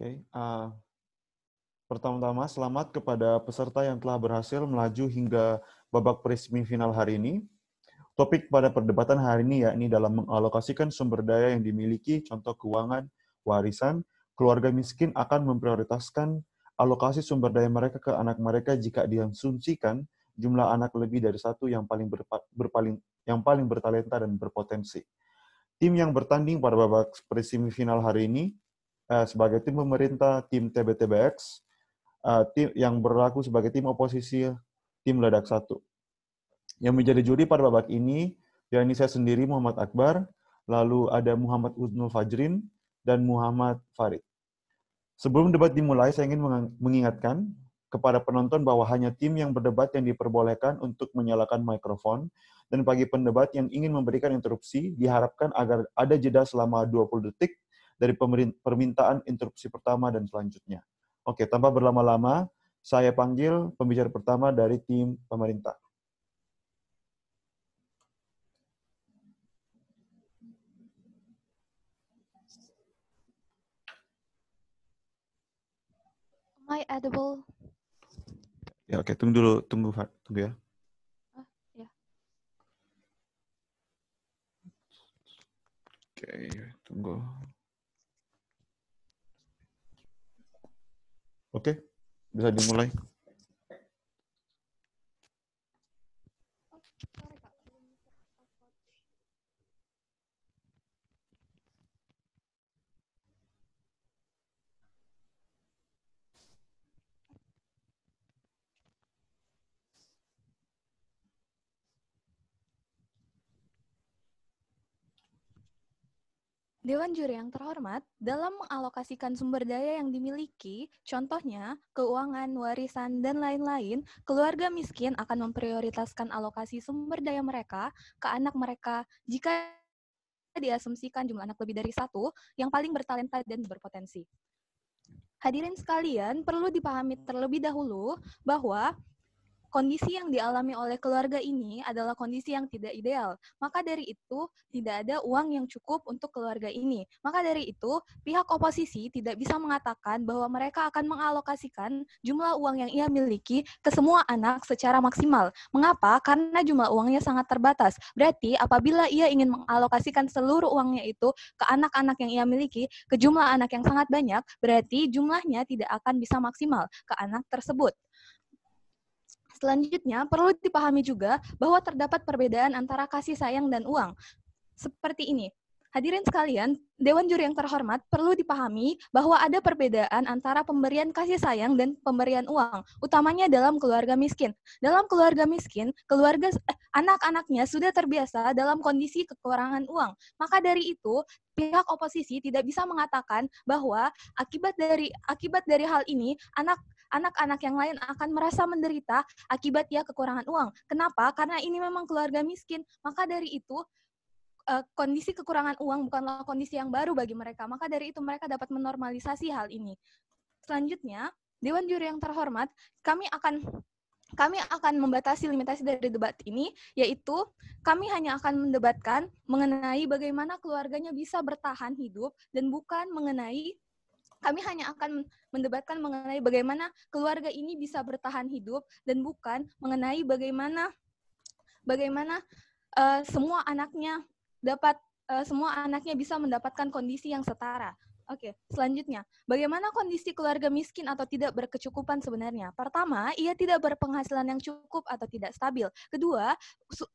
Oke, pertama-tama selamat kepada peserta yang telah berhasil melaju hingga babak pre-semifinal hari ini. Topik pada perdebatan hari ini yakni dalam mengalokasikan sumber daya yang dimiliki, contoh keuangan, warisan, keluarga miskin akan memprioritaskan alokasi sumber daya mereka ke anak mereka jika diasumsikan jumlah anak lebih dari satu yang paling bertalenta dan berpotensi. Tim yang bertanding pada babak pre-semifinal hari ini sebagai tim pemerintah, tim TBTBX, tim yang berlaku sebagai tim oposisi, tim Ledak 1. Yang menjadi juri pada babak ini, yakni saya sendiri Muhammad Akbar, lalu ada Muhammad Uznul Fajrin, dan Muhammad Farid. Sebelum debat dimulai, saya ingin mengingatkan kepada penonton bahwa hanya tim yang berdebat yang diperbolehkan untuk menyalakan mikrofon, dan bagi pendebat yang ingin memberikan interupsi, diharapkan agar ada jeda selama 20 detik dari permintaan interupsi pertama dan selanjutnya. Oke, tanpa berlama-lama, saya panggil pembicara pertama dari tim pemerintah. Am I edible? Ya, oke, tunggu ya. Ya. Oke, tunggu. Oke, bisa dimulai. Dewan Juri yang terhormat, dalam mengalokasikan sumber daya yang dimiliki, contohnya keuangan, warisan, dan lain-lain, keluarga miskin akan memprioritaskan alokasi sumber daya mereka ke anak mereka jika diasumsikan jumlah anak lebih dari satu yang paling bertalenta dan berpotensi. Hadirin sekalian, perlu dipahami terlebih dahulu bahwa kondisi yang dialami oleh keluarga ini adalah kondisi yang tidak ideal. Maka dari itu, tidak ada uang yang cukup untuk keluarga ini. Maka dari itu, pihak oposisi tidak bisa mengatakan bahwa mereka akan mengalokasikan jumlah uang yang ia miliki ke semua anak secara maksimal. Mengapa? Karena jumlah uangnya sangat terbatas. Berarti apabila ia ingin mengalokasikan seluruh uangnya itu ke anak-anak yang ia miliki, ke jumlah anak yang sangat banyak, berarti jumlahnya tidak akan bisa maksimal ke anak tersebut. Selanjutnya, perlu dipahami juga bahwa terdapat perbedaan antara kasih sayang dan uang. Seperti ini. Hadirin sekalian, Dewan Juri yang terhormat, perlu dipahami bahwa ada perbedaan antara pemberian kasih sayang dan pemberian uang, utamanya dalam keluarga miskin. Dalam keluarga miskin, anak-anaknya sudah terbiasa dalam kondisi kekurangan uang. Maka dari itu, pihak oposisi tidak bisa mengatakan bahwa akibat dari hal ini, anak-anak yang lain akan merasa menderita akibat dia kekurangan uang. Kenapa? Karena ini memang keluarga miskin. Maka dari itu, kondisi kekurangan uang bukanlah kondisi yang baru bagi mereka. Maka dari itu mereka dapat menormalisasi hal ini. Selanjutnya, Dewan Juri yang terhormat, kami akan membatasi limitasi dari debat ini, yaitu kami hanya akan mendebatkan mengenai bagaimana keluarganya bisa bertahan hidup dan bukan mengenai kami hanya akan mendebatkan mengenai bagaimana keluarga ini bisa bertahan hidup dan bukan mengenai bagaimana semua anaknya bisa mendapatkan kondisi yang setara. Oke, selanjutnya, bagaimana kondisi keluarga miskin atau tidak berkecukupan sebenarnya? Pertama, ia tidak berpenghasilan yang cukup atau tidak stabil. Kedua,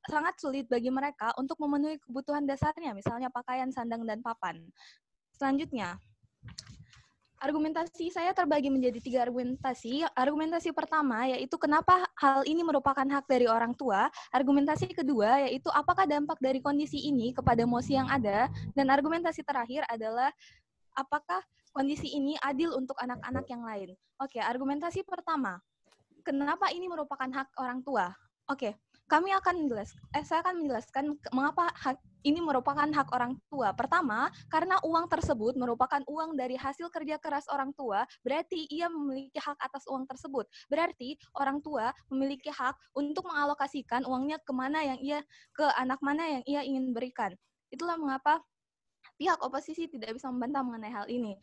sangat sulit bagi mereka untuk memenuhi kebutuhan dasarnya, misalnya pakaian, sandang, dan papan. Selanjutnya, argumentasi saya terbagi menjadi 3 argumentasi. Argumentasi pertama yaitu kenapa hal ini merupakan hak dari orang tua. Argumentasi kedua yaitu apakah dampak dari kondisi ini kepada mosi yang ada. Dan argumentasi terakhir adalah apakah kondisi ini adil untuk anak-anak yang lain. Oke, argumentasi pertama. Kenapa ini merupakan hak orang tua? Oke, saya akan menjelaskan mengapa ini merupakan hak orang tua. Pertama, karena uang tersebut merupakan uang dari hasil kerja keras orang tua, berarti ia memiliki hak atas uang tersebut. Berarti orang tua memiliki hak untuk mengalokasikan uangnya ke anak mana yang ia ingin berikan. Itulah mengapa pihak oposisi tidak bisa membantah mengenai hal ini.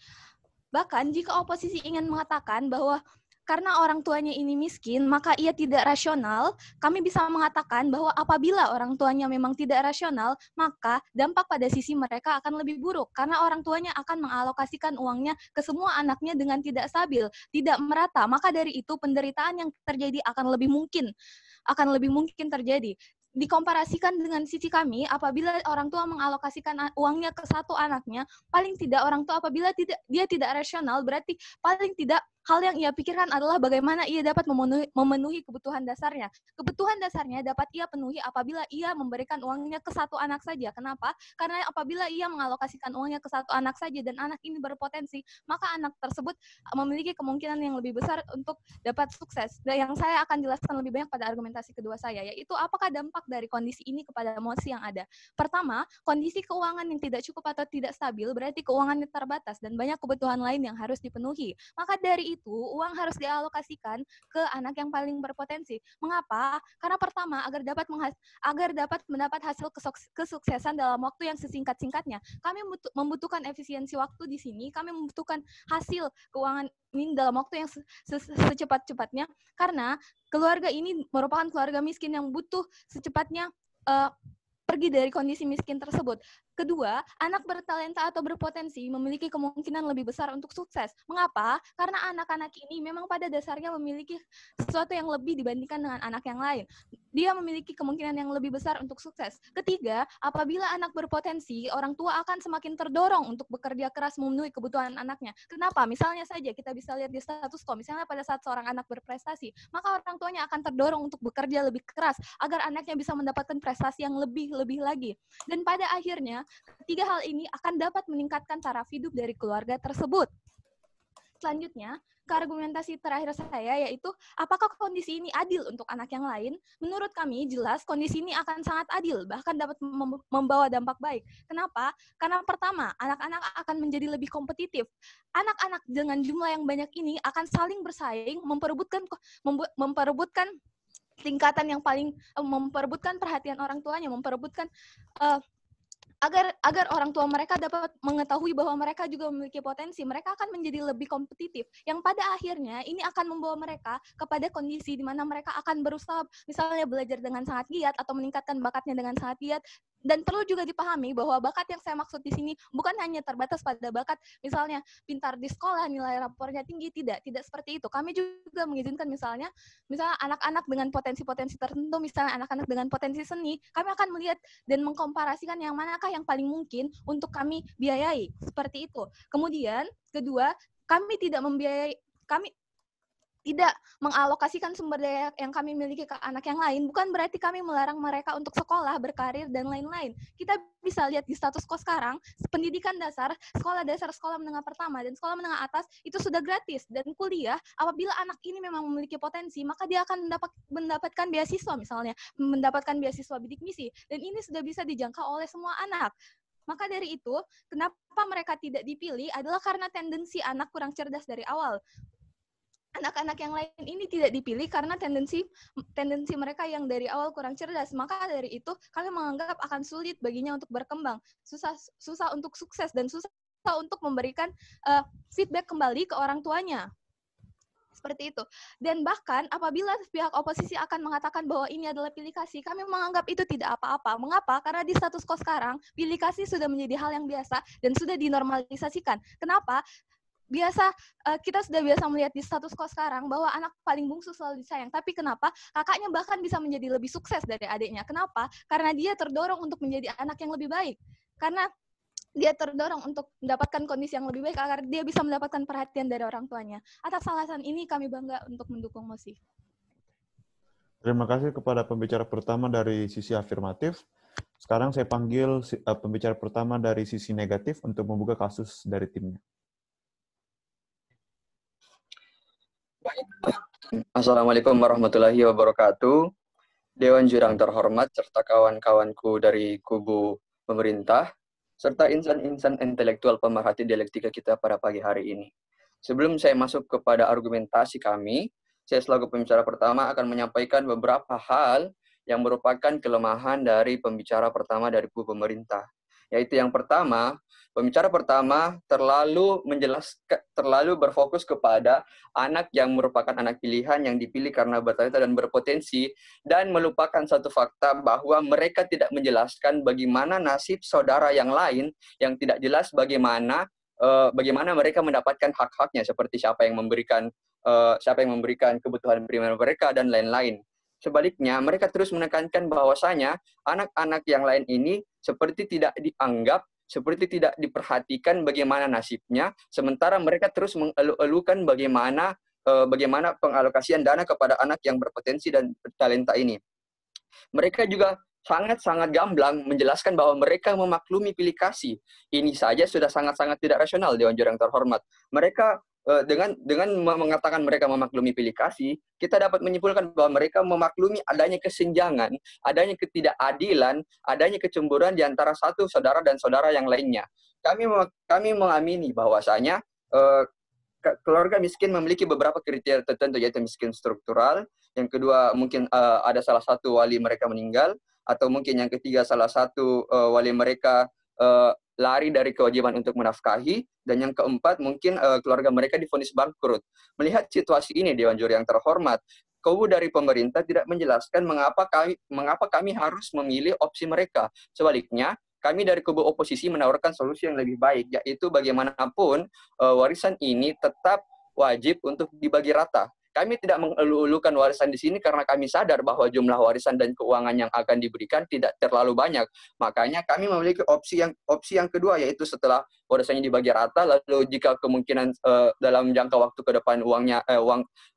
Bahkan jika oposisi ingin mengatakan bahwa karena orang tuanya ini miskin, maka ia tidak rasional, kami bisa mengatakan bahwa apabila orang tuanya memang tidak rasional, maka dampak pada sisi mereka akan lebih buruk, karena orang tuanya akan mengalokasikan uangnya ke semua anaknya dengan tidak stabil, tidak merata. Maka dari itu penderitaan yang terjadi akan lebih mungkin terjadi. Dikomparasikan dengan sisi kami, apabila orang tua mengalokasikan uangnya ke satu anaknya, paling tidak orang tua apabila dia tidak rasional, berarti paling tidak hal yang ia pikirkan adalah bagaimana ia dapat memenuhi kebutuhan dasarnya. Kebutuhan dasarnya dapat ia penuhi apabila ia memberikan uangnya ke satu anak saja. Kenapa? Karena apabila ia mengalokasikan uangnya ke satu anak saja dan anak ini berpotensi, maka anak tersebut memiliki kemungkinan yang lebih besar untuk dapat sukses. Dan yang saya akan jelaskan lebih banyak pada argumentasi kedua saya, yaitu apakah dampak dari kondisi ini kepada emosi yang ada. Pertama, kondisi keuangan yang tidak cukup atau tidak stabil berarti keuangannya terbatas dan banyak kebutuhan lain yang harus dipenuhi. Maka dari itu, uang harus dialokasikan ke anak yang paling berpotensi. Mengapa? Karena pertama, agar dapat mendapat hasil kesuksesan dalam waktu yang sesingkat-singkatnya. Kami membutuhkan efisiensi waktu di sini, kami membutuhkan hasil keuangan ini dalam waktu yang secepat-cepatnya, karena keluarga ini merupakan keluarga miskin yang butuh secepatnya pergi dari kondisi miskin tersebut. Kedua, anak bertalenta atau berpotensi memiliki kemungkinan lebih besar untuk sukses. Mengapa? Karena anak-anak ini memang pada dasarnya memiliki sesuatu yang lebih dibandingkan dengan anak yang lain. Dia memiliki kemungkinan yang lebih besar untuk sukses. Ketiga, apabila anak berpotensi, orang tua akan semakin terdorong untuk bekerja keras memenuhi kebutuhan anaknya. Kenapa? Misalnya saja kita bisa lihat di status quo, misalnya pada saat seorang anak berprestasi, maka orang tuanya akan terdorong untuk bekerja lebih keras agar anaknya bisa mendapatkan prestasi yang lebih lagi. Dan pada akhirnya, ketiga hal ini akan dapat meningkatkan taraf hidup dari keluarga tersebut. Selanjutnya, ke argumentasi terakhir saya, yaitu apakah kondisi ini adil untuk anak yang lain? Menurut kami, jelas kondisi ini akan sangat adil, bahkan dapat membawa dampak baik. Kenapa? Karena pertama, anak-anak akan menjadi lebih kompetitif. Anak-anak dengan jumlah yang banyak ini akan saling bersaing, memperebutkan tingkatan yang paling, memperebutkan perhatian orang tuanya, memperebutkan agar orang tua mereka dapat mengetahui bahwa mereka juga memiliki potensi, mereka akan menjadi lebih kompetitif. Yang pada akhirnya ini akan membawa mereka kepada kondisi di mana mereka akan berusaha misalnya belajar dengan sangat giat atau meningkatkan bakatnya dengan sangat giat. Dan perlu juga dipahami bahwa bakat yang saya maksud di sini bukan hanya terbatas pada bakat misalnya pintar di sekolah, nilai rapornya tinggi, tidak seperti itu. Kami juga mengizinkan misalnya anak-anak dengan potensi-potensi tertentu, misalnya anak-anak dengan potensi seni, kami akan melihat dan mengkomparasikan yang manakah yang paling mungkin untuk kami biayai, seperti itu. Kemudian, kedua, kami tidak mengalokasikan sumber daya yang kami miliki ke anak yang lain, bukan berarti kami melarang mereka untuk sekolah, berkarir, dan lain-lain. Kita bisa lihat di status quo sekarang, pendidikan dasar, sekolah menengah pertama, dan sekolah menengah atas itu sudah gratis. Dan kuliah, apabila anak ini memang memiliki potensi, maka dia akan mendapatkan beasiswa misalnya, mendapatkan beasiswa bidik misi. Dan ini sudah bisa dijangkau oleh semua anak. Maka dari itu, kenapa mereka tidak dipilih adalah karena tendensi anak kurang cerdas dari awal. Anak-anak yang lain ini tidak dipilih karena tendensi mereka yang dari awal kurang cerdas. Maka dari itu kami menganggap akan sulit baginya untuk berkembang, susah untuk sukses, dan susah untuk memberikan feedback kembali ke orang tuanya. Seperti itu. Dan bahkan apabila pihak oposisi akan mengatakan bahwa ini adalah pilih kasih, kami menganggap itu tidak apa-apa. Mengapa? Karena di status quo sekarang, pilih kasih sudah menjadi hal yang biasa dan sudah dinormalisasikan. Kenapa? Kita sudah biasa melihat di status quo sekarang bahwa anak paling bungsu selalu disayang. Tapi kenapa kakaknya bahkan bisa menjadi lebih sukses dari adiknya? Kenapa? Karena dia terdorong untuk menjadi anak yang lebih baik. Karena dia terdorong untuk mendapatkan kondisi yang lebih baik agar dia bisa mendapatkan perhatian dari orang tuanya. Atas alasan ini kami bangga untuk mendukung mosi. Terima kasih kepada pembicara pertama dari sisi afirmatif. Sekarang saya panggil pembicara pertama dari sisi negatif untuk membuka kasus dari timnya. Assalamualaikum warahmatullahi wabarakatuh. Dewan Jurang terhormat serta kawan-kawanku dari kubu pemerintah, serta insan-insan intelektual pemerhati dialektika kita pada pagi hari ini. Sebelum saya masuk kepada argumentasi kami, saya selaku pembicara pertama akan menyampaikan beberapa hal yang merupakan kelemahan dari pembicara pertama dari kubu pemerintah. Yaitu yang pertama, pembicara pertama terlalu berfokus kepada anak yang merupakan anak pilihan yang dipilih karena bertalenta dan berpotensi, dan melupakan satu fakta bahwa mereka tidak menjelaskan bagaimana nasib saudara yang lain yang tidak jelas bagaimana mereka mendapatkan hak-haknya, seperti siapa yang memberikan kebutuhan primer mereka dan lain-lain. Sebaliknya, mereka terus menekankan bahwasanya anak-anak yang lain ini seperti tidak dianggap, seperti tidak diperhatikan bagaimana nasibnya, sementara mereka terus mengeluh-elukan bagaimana pengalokasian dana kepada anak yang berpotensi dan bertalenta ini. Mereka juga sangat-sangat gamblang menjelaskan bahwa mereka memaklumi pilih kasih. Ini saja sudah sangat-sangat tidak rasional, Dewan Juri yang terhormat. Mereka dengan mengatakan mereka memaklumi pilih kasih, kita dapat menyimpulkan bahwa mereka memaklumi adanya kesenjangan, adanya ketidakadilan, adanya kecemburuan di antara satu saudara dan saudara yang lainnya. Kami mengamini bahwasanya keluarga miskin memiliki beberapa kriteria tertentu, yaitu miskin struktural. Yang kedua, mungkin ada salah satu wali mereka meninggal, atau mungkin yang ketiga salah satu wali mereka lari dari kewajiban untuk menafkahi, dan yang keempat mungkin keluarga mereka divonis bangkrut. Melihat situasi ini, Dewan Juri yang terhormat, kubu dari pemerintah tidak menjelaskan mengapa kami harus memilih opsi mereka. Sebaliknya, kami dari kubu oposisi menawarkan solusi yang lebih baik, yaitu bagaimanapun warisan ini tetap wajib untuk dibagi rata. Kami tidak mengeluh-elukan warisan di sini karena kami sadar bahwa jumlah warisan dan keuangan yang akan diberikan tidak terlalu banyak. Makanya kami memiliki opsi yang kedua, yaitu setelah warisannya dibagi rata, lalu jika kemungkinan dalam jangka waktu ke depan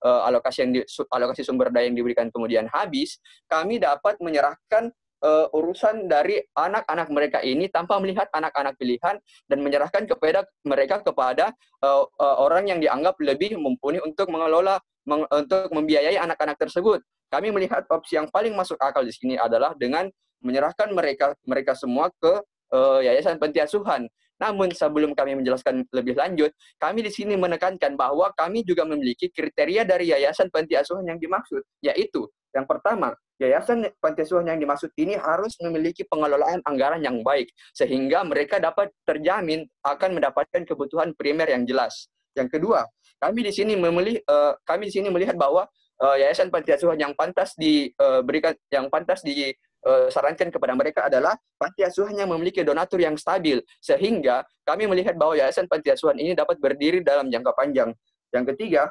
alokasi sumber daya yang diberikan kemudian habis, kami dapat menyerahkan urusan dari anak-anak mereka ini tanpa melihat anak-anak pilihan, dan menyerahkan mereka kepada orang yang dianggap lebih mumpuni untuk untuk membiayai anak-anak tersebut. Kami melihat opsi yang paling masuk akal di sini adalah dengan menyerahkan mereka semua ke yayasan panti asuhan. Namun sebelum kami menjelaskan lebih lanjut, kami di sini menekankan bahwa kami juga memiliki kriteria dari yayasan panti asuhan yang dimaksud, yaitu yang pertama, yayasan panti asuhan yang dimaksud ini harus memiliki pengelolaan anggaran yang baik, sehingga mereka dapat terjamin akan mendapatkan kebutuhan primer yang jelas. Yang kedua, kami di sini melihat bahwa yayasan panti asuhan yang pantas disarankan kepada mereka adalah panti asuhan yang memiliki donatur yang stabil, sehingga kami melihat bahwa yayasan panti asuhan ini dapat berdiri dalam jangka panjang. Yang ketiga,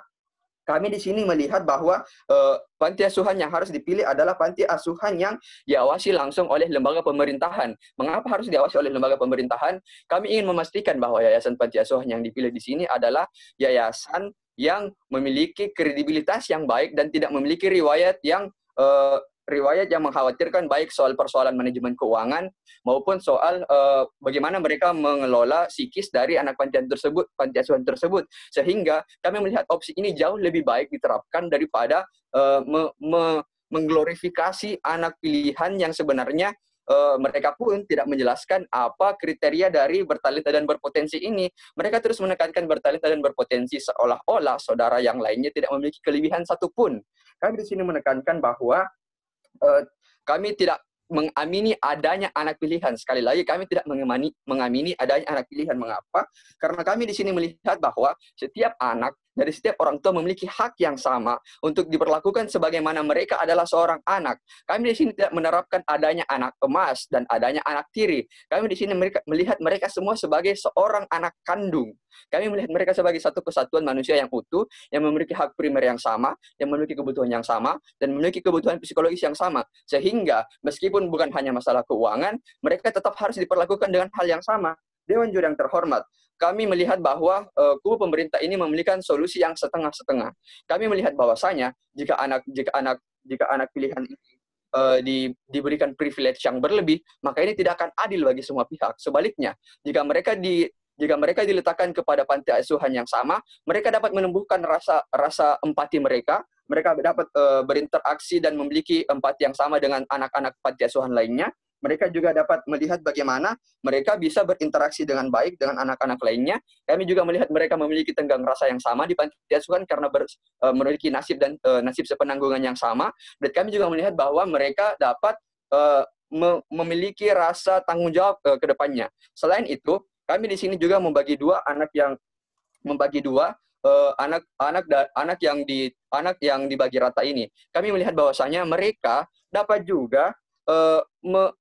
kami di sini melihat bahwa panti asuhan yang harus dipilih adalah panti asuhan yang diawasi langsung oleh lembaga pemerintahan. Mengapa harus diawasi oleh lembaga pemerintahan? Kami ingin memastikan bahwa yayasan panti asuhan yang dipilih di sini adalah yayasan yang memiliki kredibilitas yang baik dan tidak memiliki riwayat yang mengkhawatirkan, baik soal persoalan manajemen keuangan maupun soal bagaimana mereka mengelola psikis dari anak panti asuhan tersebut. Sehingga kami melihat opsi ini jauh lebih baik diterapkan daripada mengglorifikasi anak pilihan yang sebenarnya mereka pun tidak menjelaskan apa kriteria dari bertalenta dan berpotensi ini. Mereka terus menekankan bertalenta dan berpotensi seolah-olah saudara yang lainnya tidak memiliki kelebihan satupun. Kami di sini menekankan bahwa kami tidak mengamini adanya anak pilihan. Sekali lagi, kami tidak mengamini adanya anak pilihan. Mengapa? Karena kami di sini melihat bahwa setiap anak dari setiap orang tua memiliki hak yang sama untuk diperlakukan sebagaimana mereka adalah seorang anak. Kami di sini tidak menerapkan adanya anak emas dan adanya anak tiri. Kami di sini melihat mereka semua sebagai seorang anak kandung. Kami melihat mereka sebagai satu kesatuan manusia yang utuh, yang memiliki hak primer yang sama, yang memiliki kebutuhan yang sama, dan memiliki kebutuhan psikologis yang sama. Sehingga meskipun bukan hanya masalah keuangan, mereka tetap harus diperlakukan dengan hal yang sama. Dewan Juri yang terhormat, kami melihat bahwa kubu pemerintah ini memiliki solusi yang setengah-setengah. Kami melihat bahwasanya jika anak pilihan ini diberikan privilege yang berlebih, maka ini tidak akan adil bagi semua pihak. Sebaliknya, jika mereka diletakkan kepada panti asuhan yang sama, mereka dapat menumbuhkan rasa empati mereka dapat berinteraksi dan memiliki empati yang sama dengan anak-anak panti asuhan lainnya. Mereka juga dapat melihat bagaimana mereka bisa berinteraksi dengan baik dengan anak-anak lainnya. Kami juga melihat mereka memiliki tenggang rasa yang sama di panti asuhan karena memiliki nasib sepenanggungan yang sama. Dan kami juga melihat bahwa mereka dapat memiliki rasa tanggung jawab ke depannya. Selain itu, kami di sini juga membagi dua anak yang dibagi rata ini. Kami melihat bahwasanya mereka dapat juga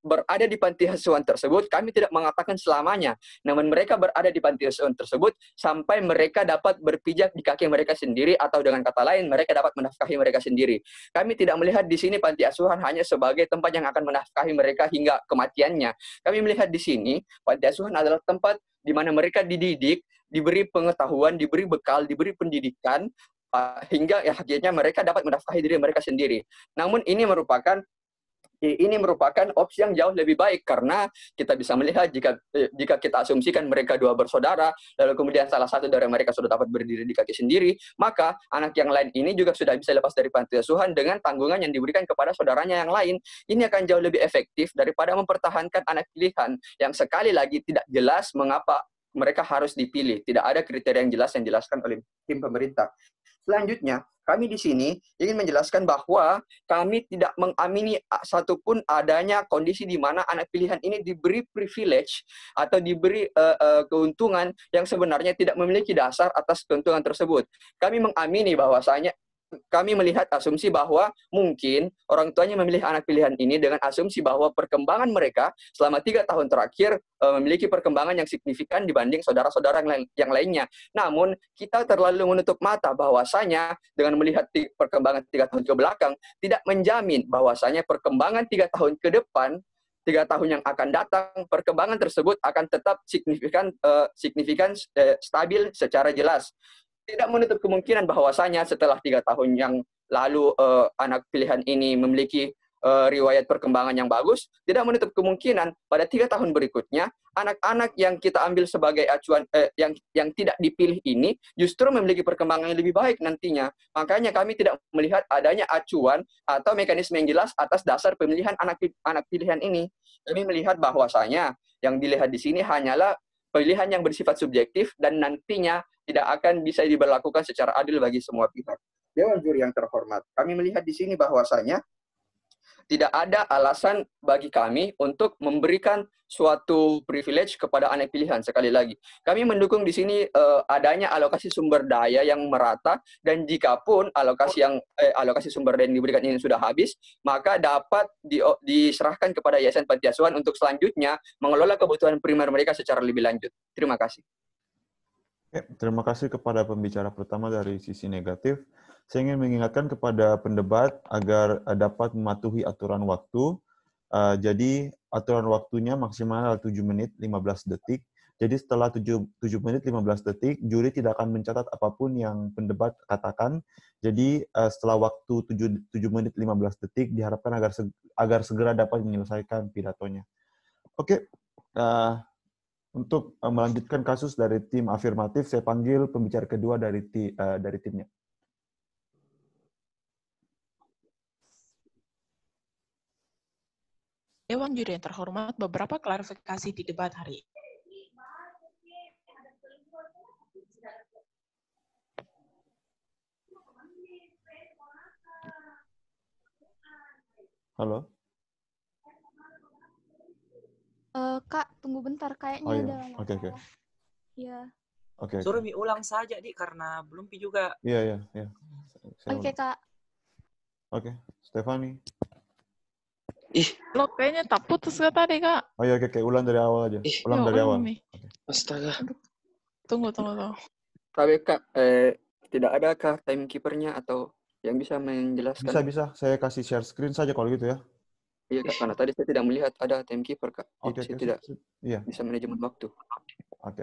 berada di panti asuhan tersebut. Kami tidak mengatakan selamanya, namun mereka berada di panti asuhan tersebut sampai mereka dapat berpijak di kaki mereka sendiri, atau dengan kata lain mereka dapat menafkahi mereka sendiri. Kami tidak melihat di sini panti asuhan hanya sebagai tempat yang akan menafkahi mereka hingga kematiannya. Kami melihat di sini panti asuhan adalah tempat di mana mereka dididik, diberi pengetahuan, diberi bekal, diberi pendidikan, hingga akhirnya mereka dapat menafkahi diri mereka sendiri. Namun ini merupakan opsi yang jauh lebih baik, karena kita bisa melihat jika kita asumsikan mereka dua bersaudara, lalu kemudian salah satu dari mereka sudah dapat berdiri di kaki sendiri, maka anak yang lain ini juga sudah bisa lepas dari panti asuhan dengan tanggungan yang diberikan kepada saudaranya yang lain. Ini akan jauh lebih efektif daripada mempertahankan anak pilihan yang sekali lagi tidak jelas mengapa mereka harus dipilih. Tidak ada kriteria yang jelas yang dijelaskan oleh tim pemerintah. Selanjutnya, kami di sini ingin menjelaskan bahwa kami tidak mengamini satupun adanya kondisi di mana anak pilihan ini diberi privilege atau diberi keuntungan yang sebenarnya tidak memiliki dasar atas keuntungan tersebut. Kami mengamini bahwasanya kami melihat asumsi bahwa mungkin orang tuanya memilih anak pilihan ini dengan asumsi bahwa perkembangan mereka selama 3 tahun terakhir memiliki perkembangan yang signifikan dibanding saudara-saudara yang lainnya. Namun, kita terlalu menutup mata bahwasanya dengan melihat perkembangan 3 tahun ke belakang, tidak menjamin bahwasanya perkembangan 3 tahun ke depan, 3 tahun yang akan datang, perkembangan tersebut akan tetap signifikan stabil secara jelas. Tidak menutup kemungkinan bahwasanya setelah 3 tahun yang lalu anak pilihan ini memiliki riwayat perkembangan yang bagus, tidak menutup kemungkinan pada 3 tahun berikutnya anak-anak yang kita ambil sebagai acuan yang tidak dipilih ini justru memiliki perkembangan yang lebih baik nantinya. Makanya kami tidak melihat adanya acuan atau mekanisme yang jelas atas dasar pemilihan anak pilihan ini. Kami melihat bahwasanya yang dilihat di sini hanyalah pilihan yang bersifat subjektif dan nantinya tidak akan bisa diberlakukan secara adil bagi semua pihak. Dewan Juri yang terhormat, kami melihat di sini bahwasanya tidak ada alasan bagi kami untuk memberikan suatu privilege kepada anak pilihan. Sekali lagi, kami mendukung di sini adanya alokasi sumber daya yang merata, dan jikapun alokasi sumber daya yang diberikan ini sudah habis, maka dapat diserahkan kepada Yayasan Panti Asuhan untuk selanjutnya mengelola kebutuhan primer mereka secara lebih lanjut. Terima kasih. Terima kasih kepada pembicara pertama dari sisi negatif. Saya ingin mengingatkan kepada pendebat agar dapat mematuhi aturan waktu. Jadi aturan waktunya maksimal 7 menit 15 detik. Jadi setelah 7 menit 15 detik, juri tidak akan mencatat apapun yang pendebat katakan. Jadi setelah waktu 7 menit 15 detik diharapkan agar segera dapat menyelesaikan pidatonya. Oke. Untuk melanjutkan kasus dari tim afirmatif, saya panggil pembicara kedua dari timnya. Dewan Juri yang terhormat, beberapa klarifikasi di debat hari ini. Halo? Kak, tunggu bentar. Kayaknya iya. ada masalah. Oke. Iya. Oke. Suruh ulang saja, Dik, karena belum juga. Iya. Oke, Kak. Oke, Stefani. Lo kayaknya tak putus ke tadi, Kak. Oh iya, oke. Ulang dari awal aja. Ulang dari awal. Okay. Astaga. Tunggu. Tapi Kak, tidak adakah timekeeper-nya atau yang bisa menjelaskan? Bisa. Saya kasih share screen saja kalau gitu ya. Iya, Kak, karena tadi saya tidak melihat ada timekeeper, Kak. Oke. Saya tidak Iya. bisa manajemen waktu. Oke.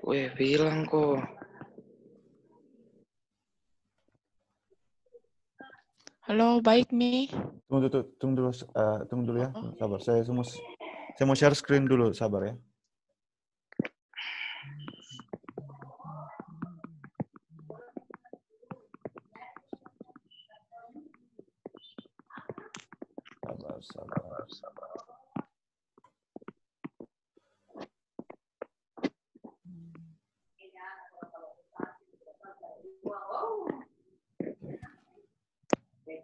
Weh, bilang kok. Halo, baik, Mi. Tunggu dulu ya. Sabar. Saya mau share screen dulu, sabar ya. Sabar.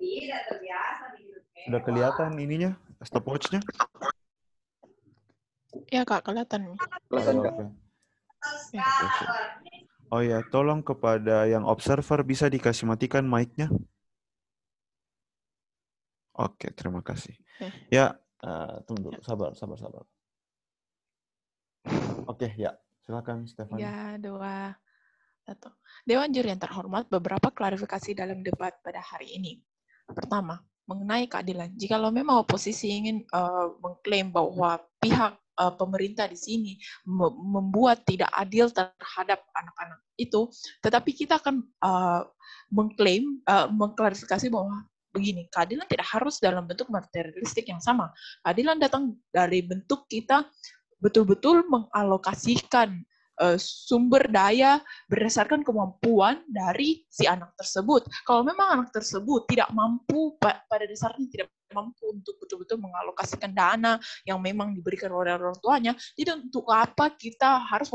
Tidak terbiasa di hidup Sudah kelihatan ininya, stopwatch-nya? Ya Kak, kelihatan. Kelihatan, Oh, Kak. oke. Ya. Oke. Oh ya, tolong kepada yang observer bisa dikasih matikan mic-nya. Oke, terima kasih. Ya, tunggu, sabar. Oke, ya, silakan Stefani. Ya, 2, 1. Dewan Juri yang terhormat, beberapa klarifikasi dalam debat pada hari ini. Pertama, mengenai keadilan. Jikalau memang oposisi ingin mengklaim bahwa pihak pemerintah di sini membuat tidak adil terhadap anak-anak itu, tetapi kita akan mengklaim, mengklarifikasi bahwa begini, keadilan tidak harus dalam bentuk materialistik yang sama. Keadilan datang dari bentuk kita betul-betul mengalokasikan sumber daya berdasarkan kemampuan dari si anak tersebut. Kalau memang anak tersebut tidak mampu, pada dasarnya tidak mampu untuk betul-betul mengalokasikan dana yang memang diberikan oleh orang tuanya, jadi untuk apa kita harus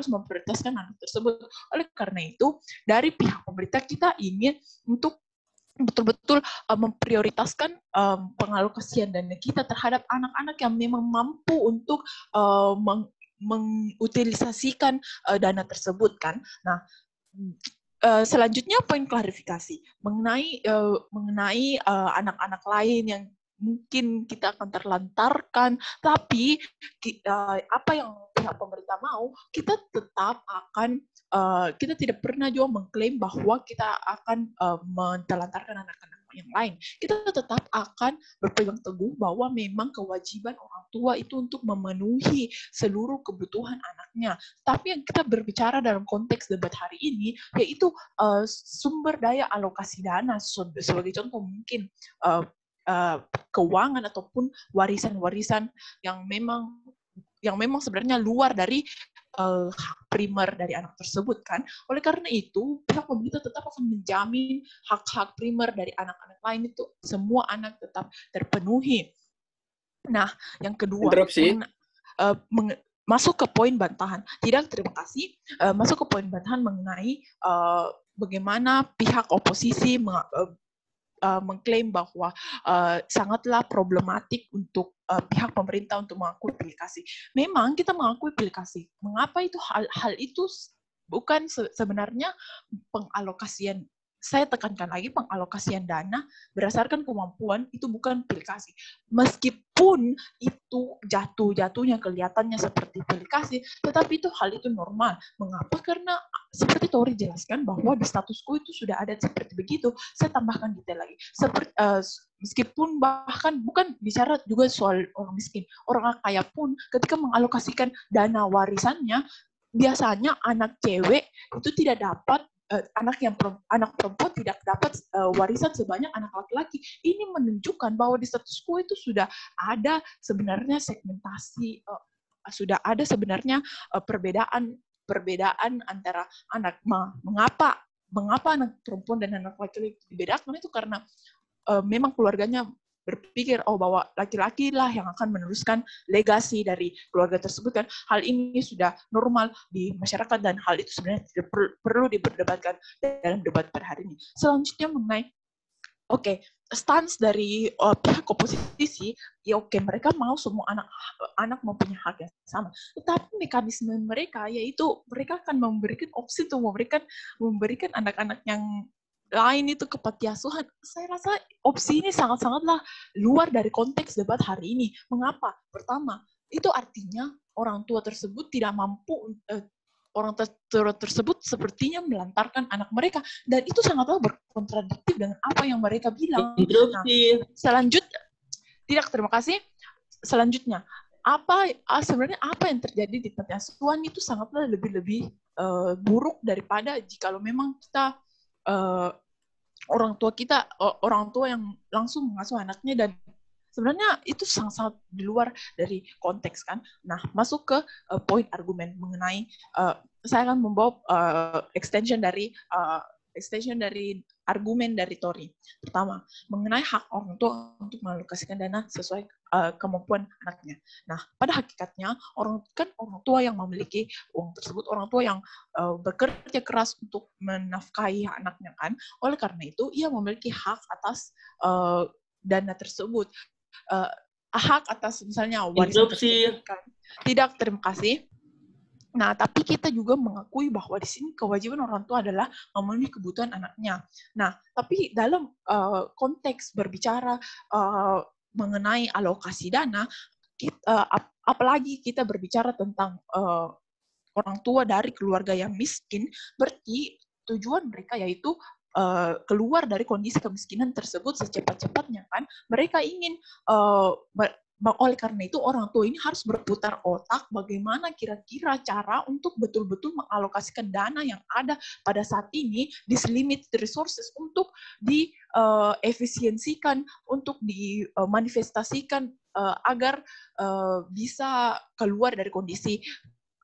memprioritaskan anak tersebut? Oleh karena itu, dari pihak pemerintah kita ingin untuk betul-betul memprioritaskan pengalokasian dana kita terhadap anak-anak yang memang mampu untuk mengutilisasikan dana tersebut kan. Nah, selanjutnya poin klarifikasi mengenai anak-anak lain yang mungkin kita akan terlantarkan, tapi apa yang pihak pemerintah mau, kita tetap akan kita tidak pernah juga mengklaim bahwa kita akan mentelantarkan anak-anak yang lain. Kita tetap akan berpegang teguh bahwa memang kewajiban orang tua itu untuk memenuhi seluruh kebutuhan anaknya. Tapi yang kita berbicara dalam konteks debat hari ini, yaitu sumber daya alokasi dana. Sebagai contoh mungkin keuangan ataupun warisan-warisan yang memang sebenarnya luar dari hak primer dari anak tersebut kan. Oleh karena itu, pihak pemerintah tetap akan menjamin hak-hak primer dari anak-anak lain itu semua anak tetap terpenuhi. Nah, yang kedua, masuk ke poin bantahan. Tidak, terima kasih. Masuk ke poin bantahan mengenai bagaimana pihak oposisi mengklaim bahwa sangatlah problematik untuk pihak pemerintah untuk mengakui aplikasi. Memang kita mengakui aplikasi. Mengapa itu hal itu bukan sebenarnya pengalokasian? Saya tekankan lagi, pengalokasian dana berdasarkan kemampuan itu bukan aplikasi. Meskipun itu jatuhnya kelihatannya seperti aplikasi, tetapi itu hal itu normal. Mengapa? Karena seperti Tori jelaskan bahwa di status quo itu sudah ada seperti begitu. Saya tambahkan detail lagi. Meskipun bahkan bukan bicara juga soal orang miskin, orang kaya pun ketika mengalokasikan dana warisannya, biasanya anak cewek itu tidak dapat anak perempuan tidak dapat warisan sebanyak anak laki-laki. Ini menunjukkan bahwa di status quo itu sudah ada sebenarnya segmentasi, sudah ada sebenarnya perbedaan antara anak. Mengapa anak perempuan dan anak laki-laki dibedakan? Itu karena memang keluarganya berpikir bahwa laki-laki lah yang akan meneruskan legasi dari keluarga tersebut kan. Hal ini sudah normal di masyarakat dan hal itu sebenarnya tidak perlu diperdebatkan dalam debat pada hari ini. Selanjutnya mengenai stance dari pihak oposisi, ya mereka mau semua anak mempunyai hak yang sama. Tetapi mekanisme mereka yaitu mereka akan memberikan opsi untuk memberikan anak-anak yang lain itu ke panti asuhan. Saya rasa opsi ini sangat-sangatlah luar dari konteks debat hari ini. Mengapa? Pertama, itu artinya orang tua tersebut tidak mampu, orang tersebut sepertinya melantarkan anak mereka, dan itu sangatlah berkontradiktif dengan apa yang mereka bilang. Selanjutnya, tidak, terima kasih. Selanjutnya, sebenarnya apa yang terjadi di panti asuhan itu sangatlah lebih buruk daripada jikalau memang kita orang tua yang langsung mengasuh anaknya, dan sebenarnya itu sangat-sangat di luar dari konteks kan. Nah, masuk ke poin argumen mengenai saya akan membawa extension dari argumen dari Tori. Pertama, mengenai hak orang tua untuk mengalokasikan dana sesuai kemampuan anaknya. Nah, pada hakikatnya orang tua yang memiliki uang tersebut, orang tua yang bekerja keras untuk menafkahi anaknya kan. Oleh karena itu, ia memiliki hak atas dana tersebut, hak atas misalnya warisan tersebut kan. Tidak, terima kasih. Nah, tapi kita juga mengakui bahwa di sini kewajiban orang tua adalah memenuhi kebutuhan anaknya. Nah, tapi dalam konteks berbicara mengenai alokasi dana, apalagi kita berbicara tentang orang tua dari keluarga yang miskin, berarti tujuan mereka yaitu keluar dari kondisi kemiskinan tersebut secepat-cepatnya kan. Mereka ingin oleh karena itu orang tua ini harus berputar otak bagaimana kira-kira cara untuk betul-betul mengalokasikan dana yang ada pada saat ini, this limited resources, untuk diefisiensikan, untuk dimanifestasikan agar bisa keluar dari kondisi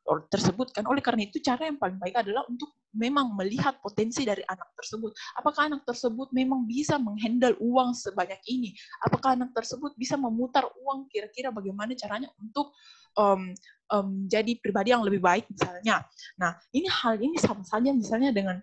tersebut kan. Oleh karena itu cara yang paling baik adalah untuk memang melihat potensi dari anak tersebut. Apakah anak tersebut memang bisa menghandle uang sebanyak ini? Apakah anak tersebut bisa memutar uang kira-kira bagaimana caranya untuk jadi pribadi yang lebih baik misalnya. Nah, hal ini sama saja misalnya dengan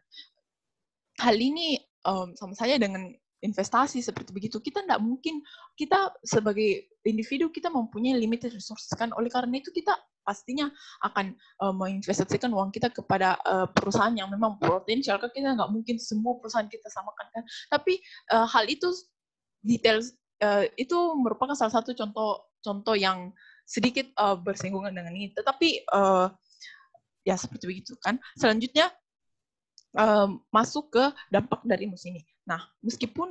sama saja dengan investasi seperti begitu. Kita tidak mungkin, kita sebagai individu kita mempunyai limited resources kan. Oleh karena itu kita pastinya akan menginvestasikan uang kita kepada perusahaan yang memang potensial kan. Kita nggak mungkin semua perusahaan kita samakan kan. Tapi hal itu detail itu merupakan salah satu contoh yang sedikit bersinggungan dengan ini. Tetapi ya seperti begitu kan. Selanjutnya masuk ke dampak dari mus ini. Nah, meskipun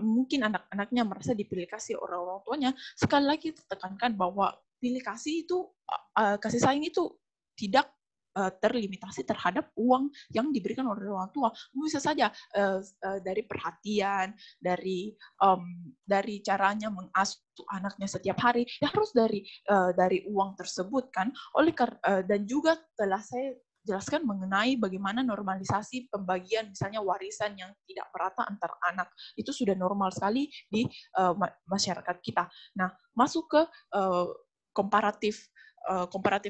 mungkin anak-anaknya merasa dipilih kasih orang tuanya, sekali lagi tekankan bahwa pilih kasih itu, kasih sayang itu tidak terlimitasi terhadap uang yang diberikan oleh orang tua. Bisa saja dari perhatian, dari caranya mengasuh anaknya setiap hari, ya harus dari uang tersebut kan. Dan juga telah saya jelaskan mengenai bagaimana normalisasi pembagian misalnya warisan yang tidak merata antar anak. Itu sudah normal sekali di masyarakat kita. Nah, masuk ke komparatif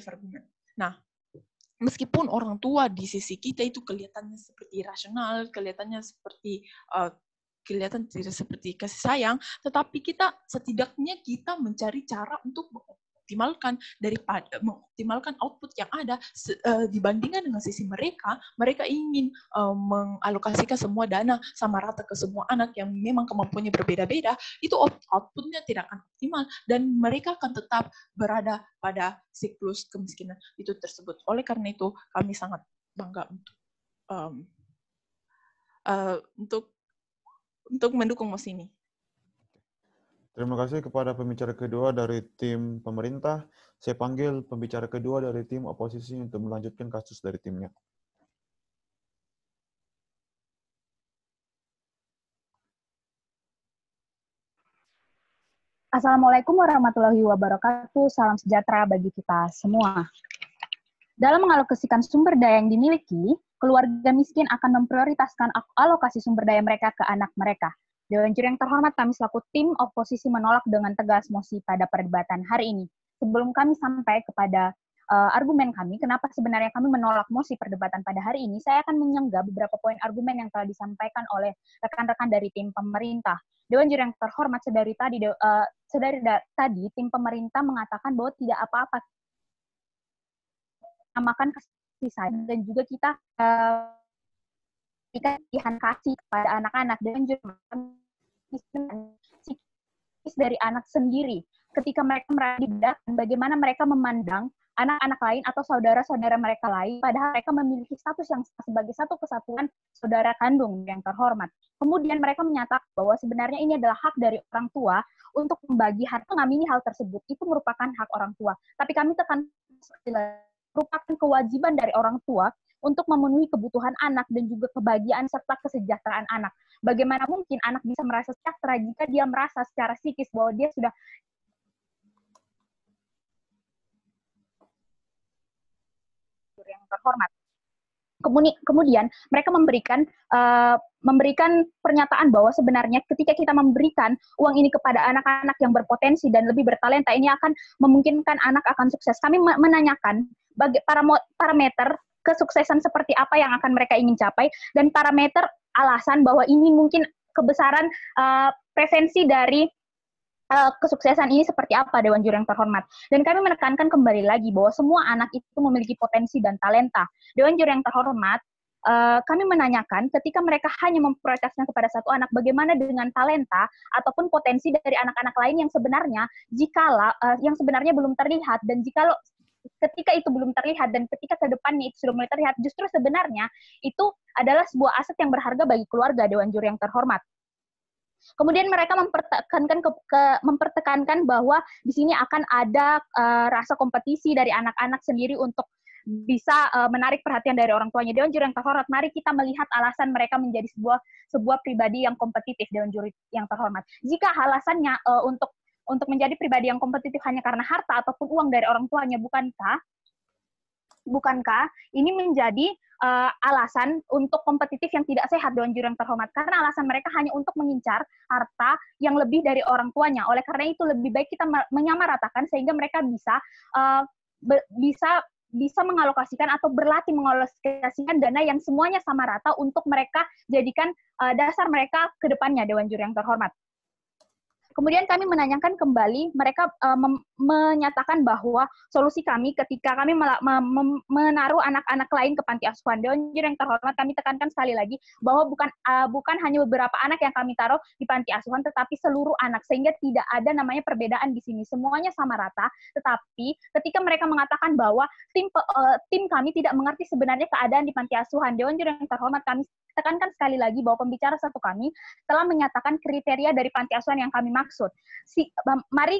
argumen. Nah, meskipun orang tua di sisi kita itu kelihatannya seperti rasional, kelihatan tidak seperti kasih sayang, tetapi setidaknya kita mencari cara untuk mengoptimalkan output yang ada dibandingkan dengan sisi mereka ingin mengalokasikan semua dana sama rata ke semua anak yang memang kemampuannya berbeda-beda, itu outputnya tidak akan optimal dan mereka akan tetap berada pada siklus kemiskinan itu tersebut. Oleh karena itu kami sangat bangga untuk mendukung MOS ini. Terima kasih kepada pembicara kedua dari tim pemerintah. Saya panggil pembicara kedua dari tim oposisi untuk melanjutkan kasus dari timnya. Assalamualaikum warahmatullahi wabarakatuh. Salam sejahtera bagi kita semua. Dalam mengalokasikan sumber daya yang dimiliki, keluarga miskin akan memprioritaskan alokasi sumber daya mereka ke anak mereka. Dewan Juri yang terhormat, kami selaku tim oposisi menolak dengan tegas mosi pada perdebatan hari ini. Sebelum kami sampai kepada argumen kami, kenapa sebenarnya kami menolak mosi perdebatan pada hari ini, saya akan menyanggah beberapa poin argumen yang telah disampaikan oleh rekan-rekan dari tim pemerintah. Dewan Juri yang terhormat, sedari tadi tim pemerintah mengatakan bahwa tidak apa-apa namakan kasih sayang dan juga kita pilihan kasih kepada anak-anak dan juga dari anak sendiri ketika mereka meradikan bagaimana mereka memandang anak-anak lain atau saudara-saudara mereka lain padahal mereka memiliki status yang sebagai satu kesatuan saudara kandung yang terhormat. Kemudian mereka menyatakan bahwa sebenarnya ini adalah hak dari orang tua untuk membagi harta. Mengamini hal tersebut itu merupakan hak orang tua. Tapi kami tekan merupakan kewajiban dari orang tua untuk memenuhi kebutuhan anak dan juga kebahagiaan serta kesejahteraan anak. Bagaimana mungkin anak bisa merasa sejahtera jika dia merasa secara psikis bahwa dia sudah yang terhormat. Kemudian mereka memberikan pernyataan bahwa sebenarnya ketika kita memberikan uang ini kepada anak-anak yang berpotensi dan lebih bertalenta, ini akan memungkinkan anak akan sukses. Kami menanyakan parameter kesuksesan seperti apa yang akan mereka ingin capai dan parameter alasan bahwa ini mungkin kebesaran prevensi dari kesuksesan ini seperti apa, Dewan Juri yang terhormat. Dan kami menekankan kembali lagi bahwa semua anak itu memiliki potensi dan talenta. Dewan Juri yang terhormat, kami menanyakan ketika mereka hanya memprioritaskan kepada satu anak, bagaimana dengan talenta ataupun potensi dari anak-anak lain yang sebenarnya yang sebenarnya belum terlihat, dan jikalau ketika itu belum terlihat dan ketika ke depannya itu sudah mulai terlihat, justru sebenarnya itu adalah sebuah aset yang berharga bagi keluarga, Dewan Juri yang terhormat. Kemudian mereka mempertekankan bahwa di sini akan ada rasa kompetisi dari anak-anak sendiri untuk bisa menarik perhatian dari orang tuanya. Dewan Juri yang terhormat, mari kita melihat alasan mereka menjadi sebuah pribadi yang kompetitif, Dewan Juri yang terhormat. Jika alasannya untuk menjadi pribadi yang kompetitif hanya karena harta ataupun uang dari orang tuanya, bukankah ini menjadi alasan untuk kompetitif yang tidak sehat, Dewan Juri yang terhormat? Karena alasan mereka hanya untuk mengincar harta yang lebih dari orang tuanya. Oleh karena itu lebih baik kita menyamaratakan sehingga mereka bisa mengalokasikan atau berlatih mengalokasikan dana yang semuanya sama rata untuk mereka jadikan dasar mereka ke depannya, Dewan Juri yang terhormat. Kemudian kami menanyakan kembali, mereka menyatakan bahwa solusi kami ketika kami menaruh anak-anak lain ke panti asuhan. Dewan Juri yang terhormat, kami tekankan sekali lagi bahwa bukan hanya beberapa anak yang kami taruh di panti asuhan, tetapi seluruh anak, sehingga tidak ada namanya perbedaan di sini. Semuanya sama rata, tetapi ketika mereka mengatakan bahwa tim kami tidak mengerti sebenarnya keadaan di panti asuhan, Dewan Juri yang terhormat, kami tekankan sekali lagi bahwa pembicara satu kami telah menyatakan kriteria dari panti asuhan yang kami maksud. Mari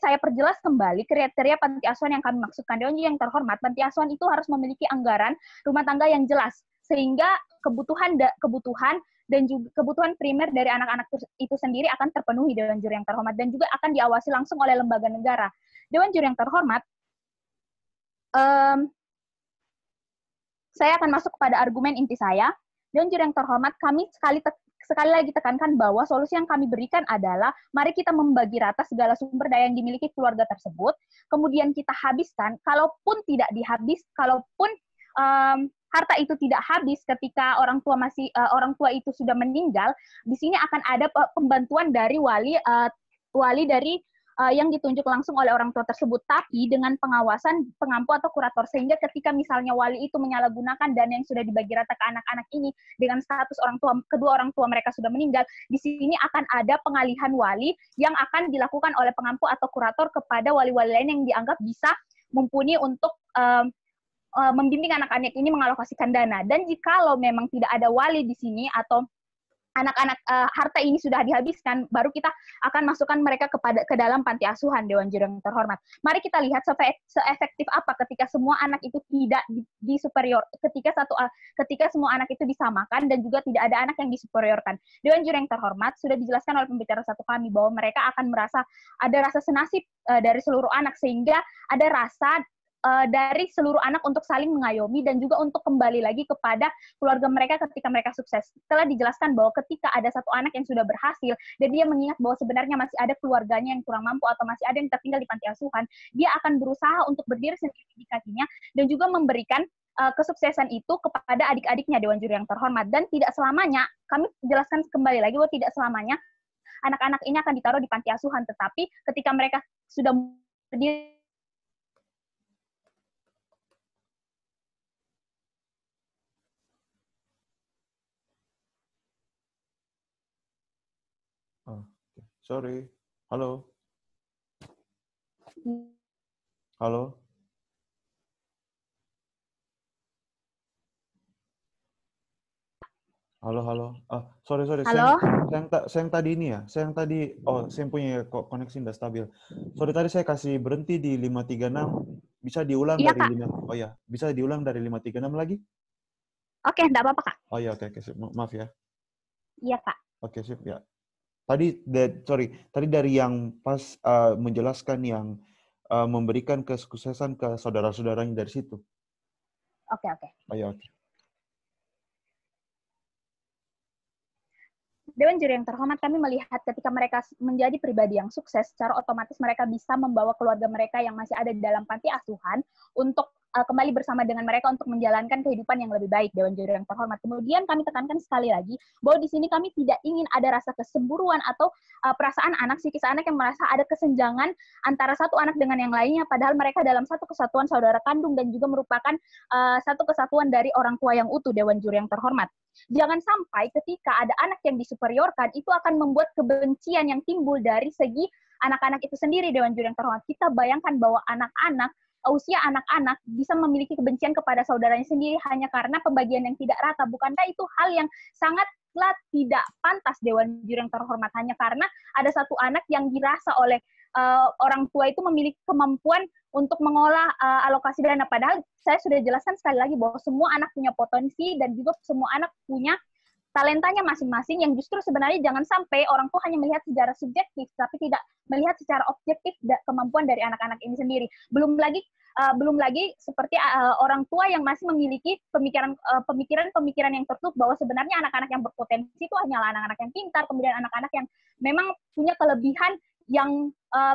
saya perjelas kembali kriteria panti asuhan yang kami maksudkan. Dewan Juri yang terhormat, panti asuhan itu harus memiliki anggaran rumah tangga yang jelas, sehingga kebutuhan dan juga kebutuhan primer dari anak-anak itu sendiri akan terpenuhi, Dewan Juri yang terhormat, dan juga akan diawasi langsung oleh lembaga negara. Dewan Juri yang terhormat, saya akan masuk kepada argumen inti saya. Dewan Juri yang terhormat, kami sekali lagi tekankan bahwa solusi yang kami berikan adalah mari kita membagi rata segala sumber daya yang dimiliki keluarga tersebut, kemudian kita habiskan, kalaupun harta itu tidak habis ketika orang tua itu sudah meninggal, di sini akan ada pembantuan dari wali dari yang ditunjuk langsung oleh orang tua tersebut, tapi dengan pengawasan pengampu atau kurator, sehingga ketika misalnya wali itu menyalahgunakan dana yang sudah dibagi rata ke anak-anak ini dengan status kedua orang tua mereka sudah meninggal, di sini akan ada pengalihan wali yang akan dilakukan oleh pengampu atau kurator kepada wali-wali lain yang dianggap bisa mumpuni untuk membimbing anak-anak ini mengalokasikan dana. Dan jikalau memang tidak ada wali di sini atau anak-anak harta ini sudah dihabiskan, baru kita akan masukkan mereka ke dalam panti asuhan, Dewan Juri yang terhormat. Mari kita lihat seefektif apa ketika semua anak itu tidak di superior, ketika semua anak itu disamakan dan juga tidak ada anak yang disuperiorkan. Dewan Juri yang terhormat, sudah dijelaskan oleh pembicara satu kami bahwa mereka akan ada rasa senasib dari seluruh anak, sehingga ada rasa dari seluruh anak untuk saling mengayomi dan juga untuk kembali lagi kepada keluarga mereka ketika mereka sukses. Telah dijelaskan bahwa ketika ada satu anak yang sudah berhasil dan dia mengingat bahwa sebenarnya masih ada keluarganya yang kurang mampu atau masih ada yang tertinggal di panti asuhan, dia akan berusaha untuk berdiri sendiri di kakinya dan juga memberikan kesuksesan itu kepada adik-adiknya, Dewan Juri yang terhormat. Dan tidak selamanya, kami jelaskan kembali lagi bahwa tidak selamanya anak-anak ini akan ditaruh di panti asuhan, tetapi ketika mereka sudah berdiri Sorry. Halo. Halo. Halo. Sorry. Halo? Saya yang tadi ini ya. Saya punya koneksi tidak stabil. Sorry, tadi saya kasih berhenti di 536. Bisa diulang Iya, dari Kak. 5. Oh ya, bisa diulang dari 536 lagi? Oke, enggak apa-apa, Kak. Oh ya, oke. Maaf ya. Iya, Kak. Oke, sip ya. Tadi dari yang pas menjelaskan yang memberikan kesuksesan ke saudara-saudaranya dari situ. Oke. Oh ya, oke. Dewan Juri yang terhormat, kami melihat ketika mereka menjadi pribadi yang sukses, secara otomatis mereka bisa membawa keluarga mereka yang masih ada di dalam panti asuhan untuk kembali bersama dengan mereka untuk menjalankan kehidupan yang lebih baik, Dewan Juri yang terhormat. Kemudian kami tekankan sekali lagi bahwa di sini kami tidak ingin ada rasa kesemburuan atau perasaan anak, psikis anak yang merasa ada kesenjangan antara satu anak dengan yang lainnya, padahal mereka dalam satu kesatuan saudara kandung dan juga merupakan satu kesatuan dari orang tua yang utuh, Dewan Juri yang terhormat. Jangan sampai ketika ada anak yang disuperiorkan, itu akan membuat kebencian yang timbul dari segi anak-anak itu sendiri, Dewan Juri yang terhormat. Kita bayangkan bahwa anak-anak, usia anak-anak bisa memiliki kebencian kepada saudaranya sendiri hanya karena pembagian yang tidak rata. Bukankah itu hal yang sangatlah tidak pantas, Dewan Juri yang terhormat, hanya karena ada satu anak yang dirasa oleh orang tua itu memiliki kemampuan untuk mengolah alokasi dana. Padahal saya sudah jelaskan sekali lagi bahwa semua anak punya potensi dan juga semua anak punya talentanya masing-masing, yang justru sebenarnya jangan sampai orang tua hanya melihat secara subjektif tapi tidak melihat secara objektif kemampuan dari anak-anak ini sendiri. Belum lagi seperti orang tua yang masih memiliki pemikiran yang tertutup bahwa sebenarnya anak-anak yang berpotensi itu hanyalah anak-anak yang pintar, kemudian anak-anak yang memang punya kelebihan yang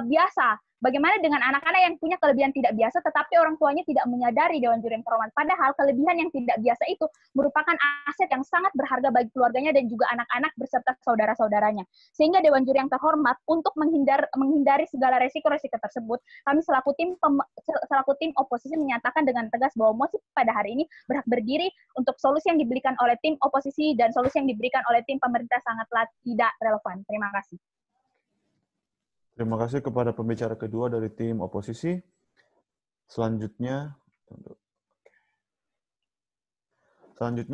biasa. Bagaimana dengan anak-anak yang punya kelebihan tidak biasa tetapi orang tuanya tidak menyadari, Dewan Juri yang terhormat? Padahal kelebihan yang tidak biasa itu merupakan aset yang sangat berharga bagi keluarganya dan juga anak-anak beserta saudara-saudaranya. Sehingga Dewan Juri yang terhormat, untuk menghindari segala resiko-resiko tersebut, kami selaku tim oposisi menyatakan dengan tegas bahwa mosi pada hari ini berhak berdiri untuk solusi yang diberikan oleh tim oposisi dan solusi yang diberikan oleh tim pemerintah sangatlah tidak relevan. Terima kasih. Terima kasih kepada pembicara kedua dari tim oposisi. Selanjutnya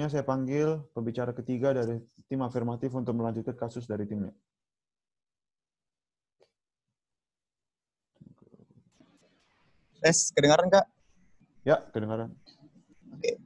saya panggil pembicara ketiga dari tim afirmatif untuk melanjutkan kasus dari timnya. Tes, kedengaran Kak? Ya, kedengaran. Oke.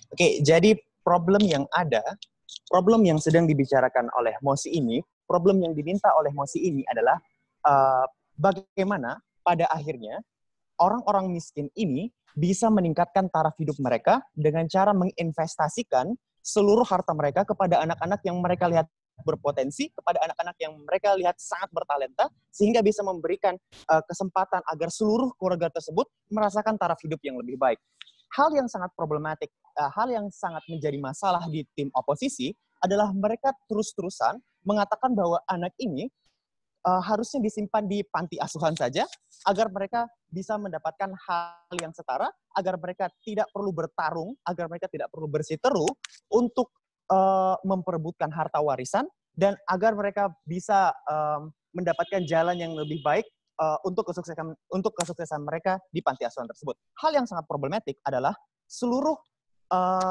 Oke, jadi problem yang sedang dibicarakan oleh mosi ini, problem yang diminta oleh mosi ini adalah bagaimana pada akhirnya orang-orang miskin ini bisa meningkatkan taraf hidup mereka dengan cara menginvestasikan seluruh harta mereka kepada anak-anak yang mereka lihat berpotensi, kepada anak-anak yang mereka lihat sangat bertalenta, sehingga bisa memberikan kesempatan agar seluruh keluarga tersebut merasakan taraf hidup yang lebih baik. Hal yang sangat problematik, hal yang sangat menjadi masalah di tim oposisi adalah mereka terus-terusan mengatakan bahwa anak ini harusnya disimpan di panti asuhan saja agar mereka bisa mendapatkan hal yang setara, agar mereka tidak perlu bertarung, agar mereka tidak perlu bersiteru untuk memperebutkan harta warisan, dan agar mereka bisa mendapatkan jalan yang lebih baik untuk kesuksesan mereka di panti asuhan tersebut. Hal yang sangat problematik adalah seluruh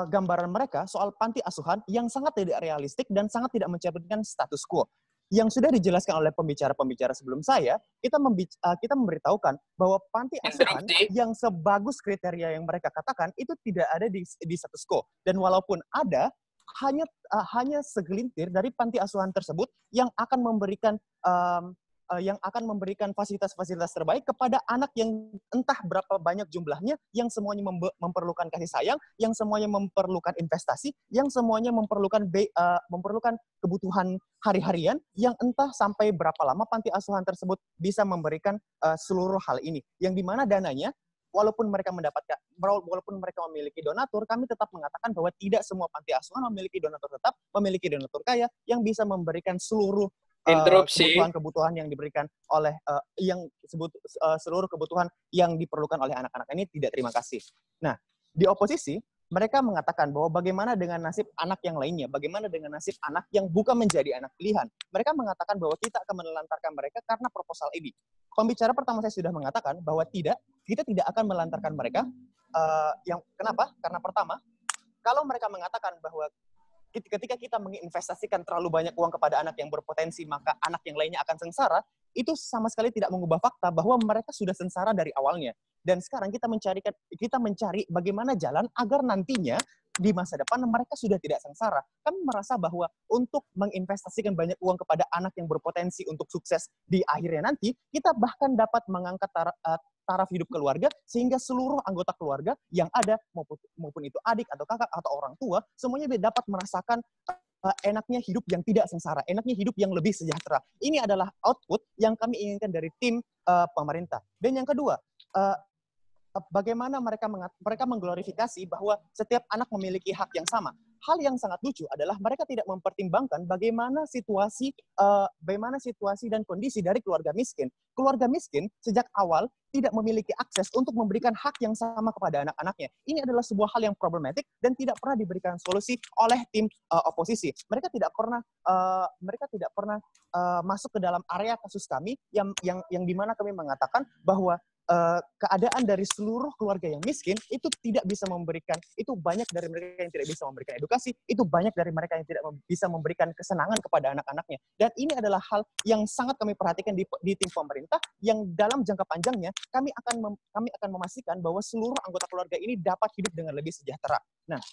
gambaran mereka soal panti asuhan yang sangat tidak realistik dan sangat tidak mencerminkan status quo. Yang sudah dijelaskan oleh pembicara-pembicara sebelum saya, kita memberitahukan bahwa panti asuhan yang sebagus kriteria yang mereka katakan itu tidak ada di status quo. Dan walaupun ada, hanya segelintir dari panti asuhan tersebut yang akan memberikan fasilitas-fasilitas terbaik kepada anak yang entah berapa banyak jumlahnya, yang semuanya memerlukan kasih sayang, yang semuanya memerlukan investasi, yang semuanya memerlukan kebutuhan hari-harian, yang entah sampai berapa lama panti asuhan tersebut bisa memberikan seluruh hal ini. Yang dimana dananya, walaupun mereka memiliki donatur, kami tetap mengatakan bahwa tidak semua panti asuhan memiliki donatur tetap, memiliki donatur kaya yang bisa memberikan seluruh kebutuhan yang diberikan oleh seluruh kebutuhan yang diperlukan oleh anak-anak ini tidak terima kasih. Nah, di oposisi mereka mengatakan bahwa bagaimana dengan nasib anak yang lainnya, bagaimana dengan nasib anak yang bukan menjadi anak pilihan. Mereka mengatakan bahwa kita akan menelantarkan mereka karena proposal ini. Pembicara pertama saya sudah mengatakan bahwa kita tidak akan melantarkan mereka. Kenapa? Karena pertama, kalau mereka mengatakan bahwa ketika kita menginvestasikan terlalu banyak uang kepada anak yang berpotensi, maka anak yang lainnya akan sengsara, itu sama sekali tidak mengubah fakta bahwa mereka sudah sengsara dari awalnya. Dan sekarang kita mencari bagaimana jalan agar nantinya di masa depan mereka sudah tidak sengsara. Kami merasa bahwa untuk menginvestasikan banyak uang kepada anak yang berpotensi untuk sukses di akhirnya nanti, kita bahkan dapat mengangkat taraf hidup keluarga, sehingga seluruh anggota keluarga yang ada, maupun itu adik atau kakak atau orang tua, semuanya dapat merasakan enaknya hidup yang tidak sengsara, enaknya hidup yang lebih sejahtera. Ini adalah output yang kami inginkan dari tim pemerintah. Dan yang kedua, bagaimana mereka mengglorifikasi bahwa setiap anak memiliki hak yang sama. Hal yang sangat lucu adalah mereka tidak mempertimbangkan bagaimana situasi dan kondisi dari keluarga miskin. Keluarga miskin sejak awal tidak memiliki akses untuk memberikan hak yang sama kepada anak-anaknya. Ini adalah sebuah hal yang problematik dan tidak pernah diberikan solusi oleh tim oposisi. Mereka tidak pernah masuk ke dalam area kasus kami yang dimana kami mengatakan bahwa keadaan dari seluruh keluarga yang miskin itu tidak bisa memberikan, itu banyak dari mereka yang tidak bisa memberikan edukasi, itu banyak dari mereka yang tidak bisa memberikan kesenangan kepada anak-anaknya. Dan ini adalah hal yang sangat kami perhatikan di tim pemerintah, yang dalam jangka panjangnya kami akan memastikan bahwa seluruh anggota keluarga ini dapat hidup dengan lebih sejahtera. Nah,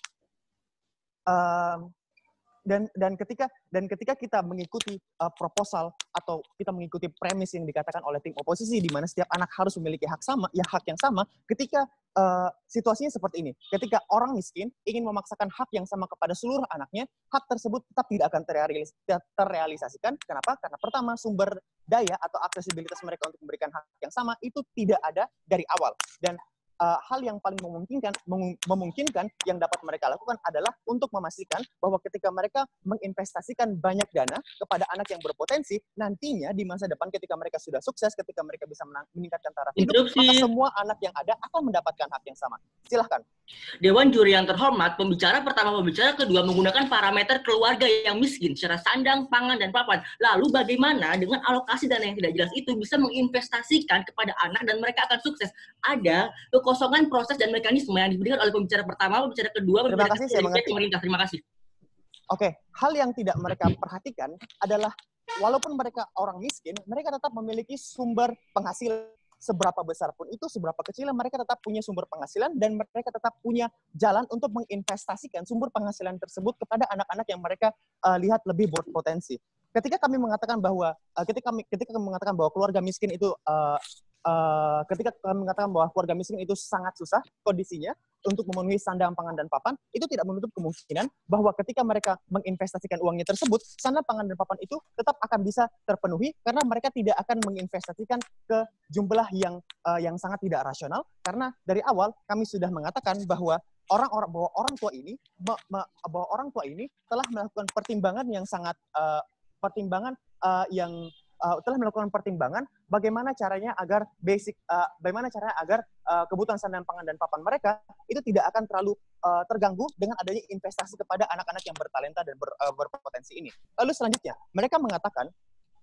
dan ketika kita mengikuti proposal atau kita mengikuti premis yang dikatakan oleh tim oposisi di mana setiap anak harus memiliki hak yang sama, ketika situasinya seperti ini, ketika orang miskin ingin memaksakan hak yang sama kepada seluruh anaknya, hak tersebut tetap tidak akan terrealisasikan. Kenapa? Karena pertama, sumber daya atau aksesibilitas mereka untuk memberikan hak yang sama itu tidak ada dari awal. Dan hal yang paling memungkinkan yang dapat mereka lakukan adalah untuk memastikan bahwa ketika mereka menginvestasikan banyak dana kepada anak yang berpotensi, nantinya di masa depan ketika mereka sudah sukses, ketika mereka bisa meningkatkan taraf hidup, maka semua anak yang ada akan mendapatkan hak yang sama. Silahkan. Dewan juri yang terhormat, pembicara kedua menggunakan parameter keluarga yang miskin secara sandang, pangan, dan papan. Lalu bagaimana dengan alokasi dana yang tidak jelas itu bisa menginvestasikan kepada anak dan mereka akan sukses? Ada kekosongan proses dan mekanisme yang diberikan oleh pembicara pertama, pembicara kedua, Terima kasih, saya mengerti. pemerintah. Terima kasih. Oke, hal yang tidak mereka perhatikan adalah walaupun mereka orang miskin, mereka tetap memiliki sumber penghasilan. Seberapa besar pun itu, seberapa kecil, mereka tetap punya sumber penghasilan dan mereka tetap punya jalan untuk menginvestasikan sumber penghasilan tersebut kepada anak-anak yang mereka lihat lebih berpotensi. Ketika kami mengatakan bahwa keluarga miskin itu sangat susah kondisinya untuk memenuhi sandang, pangan, dan papan, itu tidak menutup kemungkinan bahwa ketika mereka menginvestasikan uangnya tersebut, sandang, pangan, dan papan itu tetap akan bisa terpenuhi karena mereka tidak akan menginvestasikan ke jumlah yang sangat tidak rasional, karena dari awal kami sudah mengatakan bahwa orang tua ini telah melakukan pertimbangan yang sangat telah melakukan pertimbangan bagaimana caranya agar kebutuhan sandang, pangan, dan papan mereka itu tidak akan terlalu terganggu dengan adanya investasi kepada anak-anak yang bertalenta dan berpotensi ini. Lalu selanjutnya, mereka mengatakan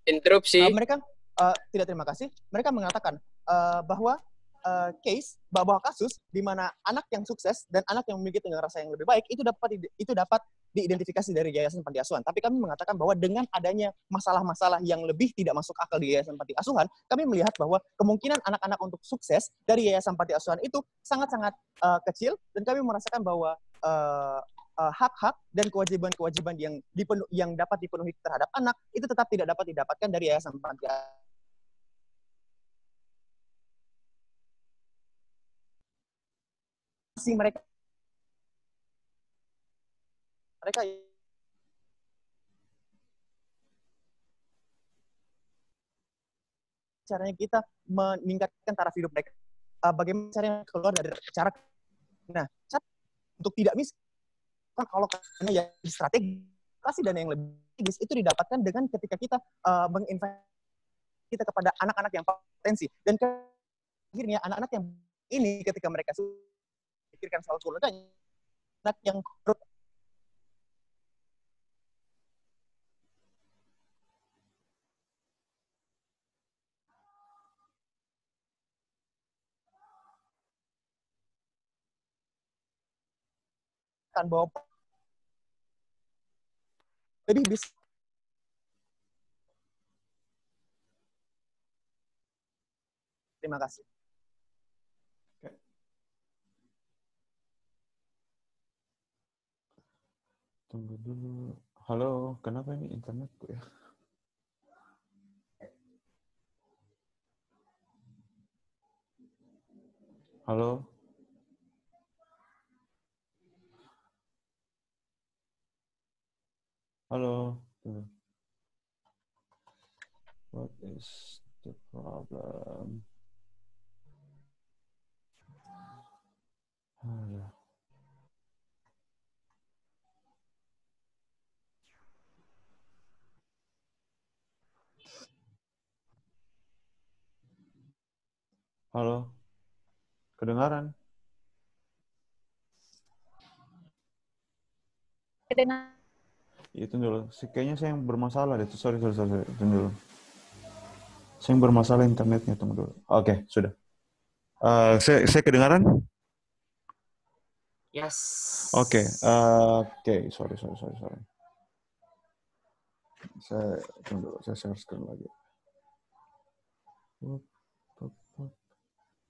interupsi. Terima kasih. Mereka mengatakan bahwa kasus di mana anak yang sukses dan anak yang memiliki tenggang rasa yang lebih baik itu dapat diidentifikasi dari yayasan panti asuhan. Tapi kami mengatakan bahwa dengan adanya masalah-masalah yang lebih tidak masuk akal di yayasan panti asuhan, kami melihat bahwa kemungkinan anak-anak untuk sukses dari yayasan panti asuhan itu sangat-sangat kecil, dan kami merasakan bahwa hak-hak dan kewajiban-kewajiban yang dapat dipenuhi terhadap anak itu tetap tidak dapat didapatkan dari yayasan panti asuhan. Mereka caranya kita meningkatkan taraf hidup mereka. Bagaimana caranya keluar dari cara untuk tidak miskin, kalau ya strategi dana yang lebih strategis itu didapatkan dengan ketika kita menginvestasi kita kepada anak-anak yang potensi, dan akhirnya anak-anak yang ini ketika mereka pikirkan soal keluarganya, anak yang akan bawa lebih bisa. Terima kasih. Tunggu dulu. Halo, kenapa ini internetku ya? Halo? Halo? What is the problem? Halo? Kedengaran? Kedengaran. Itu dulu. Kayaknya saya yang bermasalah deh. Sorry. Tunggu dulu. Saya yang bermasalah internetnya. Tunggu dulu. Oke, sudah. Saya kedengaran? Yes. Oke. Sorry. Tunggu dulu. Saya share screen lagi.